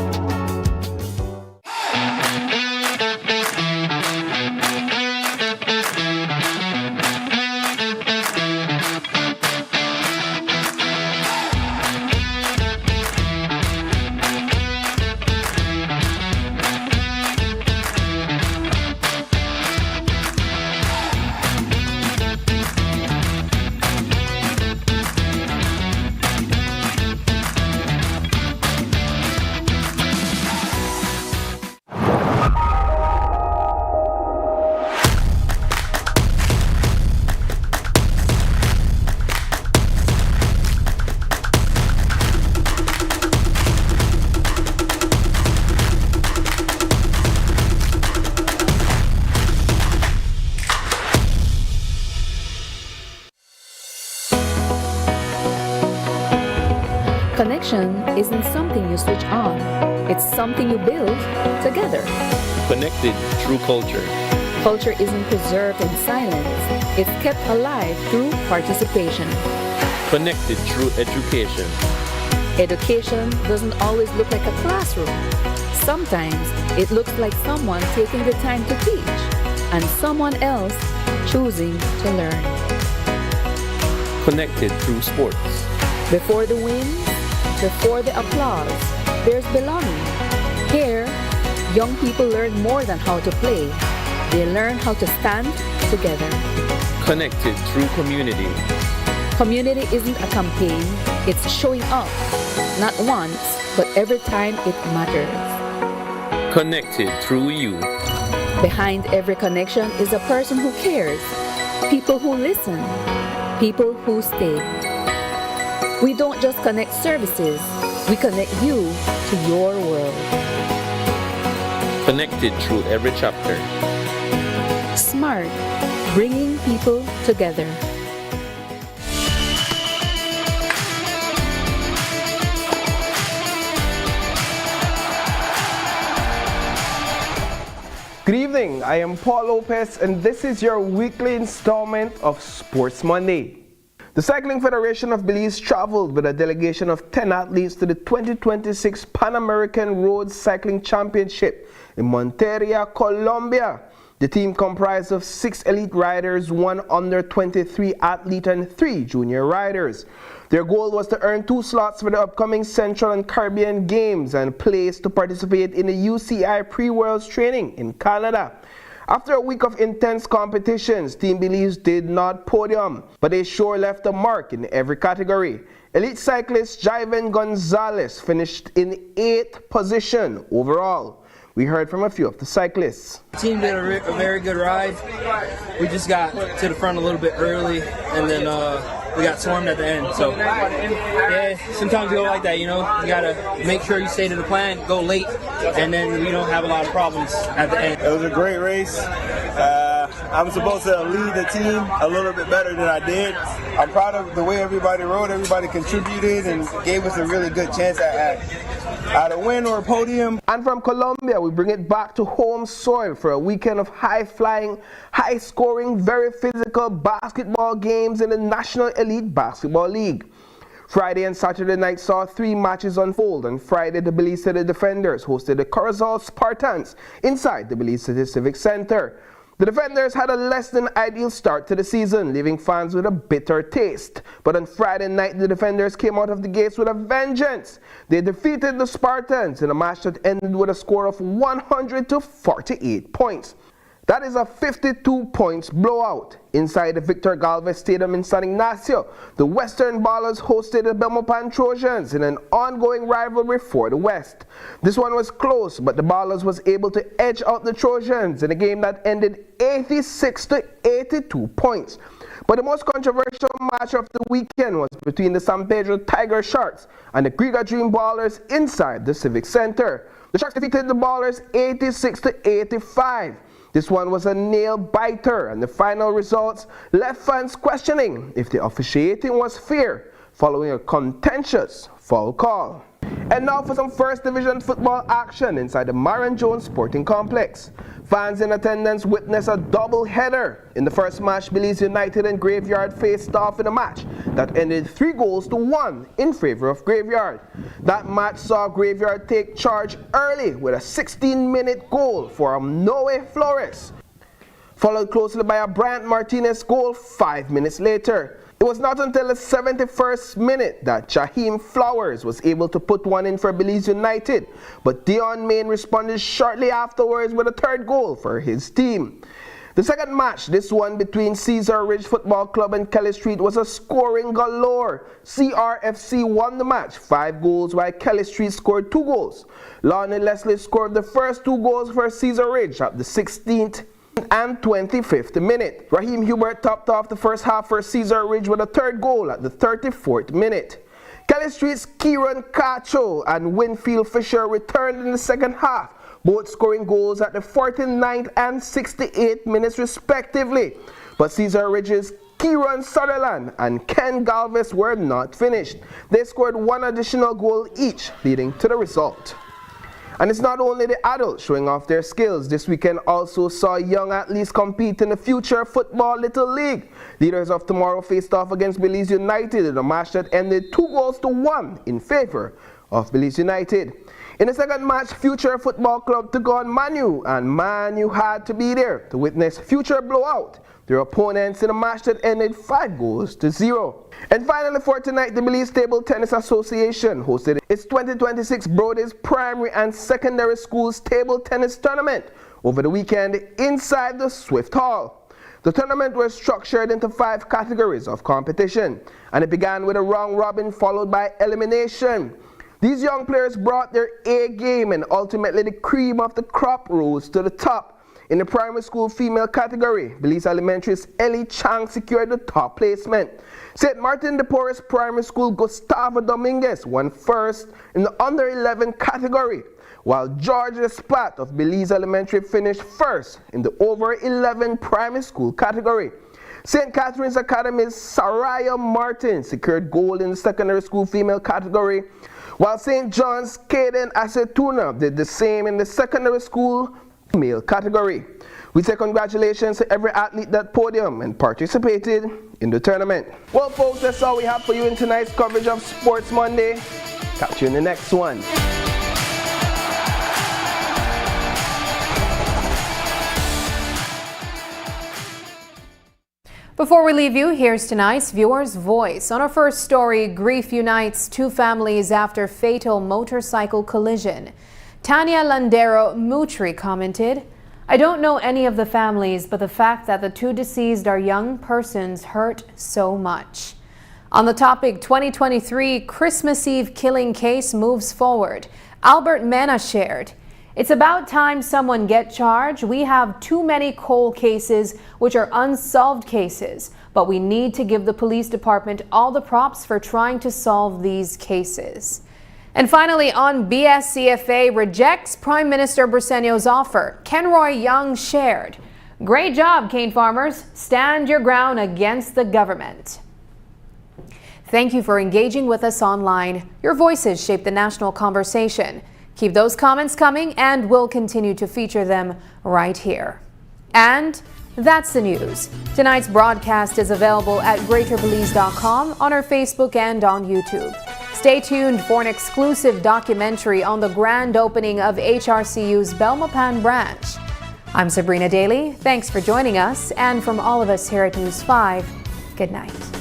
Connection isn't something you switch on. It's something you build together. Connected through culture. Culture isn't preserved in silence. It's kept alive through participation. Connected through education. Education doesn't always look like a classroom. Sometimes it looks like someone taking the time to teach and someone else choosing to learn. Connected through sports. Before the wins, before the applause, there's belonging. Here, young people learn more than how to play. They learn how to stand together. Connected through community. Community isn't a campaign, it's showing up. Not once, but every time it matters. Connected through you. Behind every connection is a person who cares. People who listen. People who stay. We don't just connect services, we connect you to your world. Connected through every chapter. Smart, bringing people together. Good evening, I am Paul Lopez and this is your weekly installment of Sports Monday. The Cycling Federation of Belize traveled with a delegation of 10 athletes to the 2026 Pan American Road Cycling Championship in Monteria, Colombia. The team comprised of 6 elite riders, 1 under-23 athlete and 3 junior riders. Their goal was to earn 2 slots for the upcoming Central and Caribbean Games and place to participate in the UCI Pre-Worlds training in Canada. After a week of intense competitions, Team Belize did not podium, but they sure left a mark in every category. Elite cyclist Jaiven Gonzalez finished in 8th position overall. We heard from a few of the cyclists. The team did a very good ride. We just got to the front a little bit early, and then we got swarmed at the end. So, yeah, sometimes you go like that, you know. You got to make sure you stay to the plan, go late, and then you don't have a lot of problems at the end. It was a great race. I'm supposed to lead the team a little bit better than I did. I'm proud of the way everybody rode. Everybody contributed and gave us a really good chance at a win or a podium. And from Colombia, we bring it back to home soil for a weekend of high-flying, high-scoring, very physical basketball games in the National Elite Basketball League. Friday and Saturday night saw 3 matches unfold. On Friday, the Belize City Defenders hosted the Corozal Spartans inside the Belize City Civic Center. The Defenders had a less than ideal start to the season, leaving fans with a bitter taste. But on Friday night, the Defenders came out of the gates with a vengeance. They defeated the Spartans in a match that ended with a score of 100 to 48 points. That is a 52 points blowout. Inside the Victor Galvez Stadium in San Ignacio, the Western Ballers hosted the Belmopan Trojans in an ongoing rivalry for the West. This one was close, but the Ballers was able to edge out the Trojans in a game that ended 86 to 82 points. But the most controversial match of the weekend was between the San Pedro Tiger Sharks and the Griga Dream Ballers inside the Civic Center. The Sharks defeated the Ballers 86 to 85. This one was a nail-biter, and the final results left fans questioning if the officiating was fair following a contentious foul call. And now for some First Division football action inside the Marion Jones Sporting Complex. Fans in attendance witnessed a double-header. In the first match, Belize United and Graveyard faced off in a match that ended 3-1 in favor of Graveyard. That match saw Graveyard take charge early with a 16-minute goal from Noe Flores, followed closely by a Bryant Martinez goal 5 minutes later. It was not until the 71st minute that Jaheim Flowers was able to put one in for Belize United, but Dion Main responded shortly afterwards with a 3rd goal for his team. The second match, this one between Cesar Ridge Football Club and Kelly Street, was a scoring galore. CRFC won the match 5 goals while Kelly Street scored 2 goals. Lonnie Leslie scored the first 2 goals for Cesar Ridge at the 16th and 25th minute. Raheem Hubert topped off the first half for Cesar Ridge with a 3rd goal at the 34th minute. Kelly Street's Kieran Cacho and Winfield Fisher returned in the second half, both scoring goals at the 49th and 68th minutes respectively. But Cesar Ridge's Kieran Sutherland and Ken Galvez were not finished. They scored one additional goal each, leading to the result. And it's not only the adults showing off their skills. This weekend also saw young athletes compete in the Future Football Little League. Leaders of tomorrow faced off against Belize United in a match that ended 2-1 in favor of Belize United. In the second match, Future Football Club took on Manu, and Manu had to be there to witness Future blowout their opponents in a match that ended 5-0. And finally for tonight, the Belize Table Tennis Association hosted its 2026 Brody's Primary and Secondary Schools Table Tennis Tournament over the weekend inside the Swift Hall. The tournament was structured into 5 categories of competition, and it began with a round robin followed by elimination. These young players brought their A game, and ultimately the cream of the crop rose to the top. In the primary school female category, Belize Elementary's Ellie Chang secured the top placement. St. Martin de Porres Primary School Gustavo Dominguez won first in the under 11 category, while George Espat of Belize Elementary finished first in the over 11 primary school category. St. Catherine's Academy's Saraya Martin secured gold in the secondary school female category, while St. John's Caden Acetuna did the same in the secondary school male category. We say congratulations to every athlete that podiumed and participated in the tournament. Well folks, that's all we have for you in tonight's coverage of Sports Monday. Catch you in the next one. Before we leave you, here's tonight's viewer's voice. On our first story, grief unites 2 families after fatal motorcycle collision. Tanya Landero Mutri commented, "I don't know any of the families, but the fact that the 2 deceased are young persons hurt so much." On the topic, 2023 Christmas Eve killing case moves forward. Albert Mena shared, "It's about time someone get charged. We have too many cold cases which are unsolved cases, but we need to give the police department all the props for trying to solve these cases." And finally, on BSCFA rejects Prime Minister Briceño's offer, Kenroy Young shared, "Great job, cane farmers. Stand your ground against the government." Thank you for engaging with us online. Your voices shape the national conversation. Keep those comments coming, and we'll continue to feature them right here. And that's the news. Tonight's broadcast is available at greaterbelize.com, on our Facebook and on YouTube. Stay tuned for an exclusive documentary on the grand opening of HRCU's Belmopan branch. I'm Sabrina Daly. Thanks for joining us, and from all of us here at News 5, good night.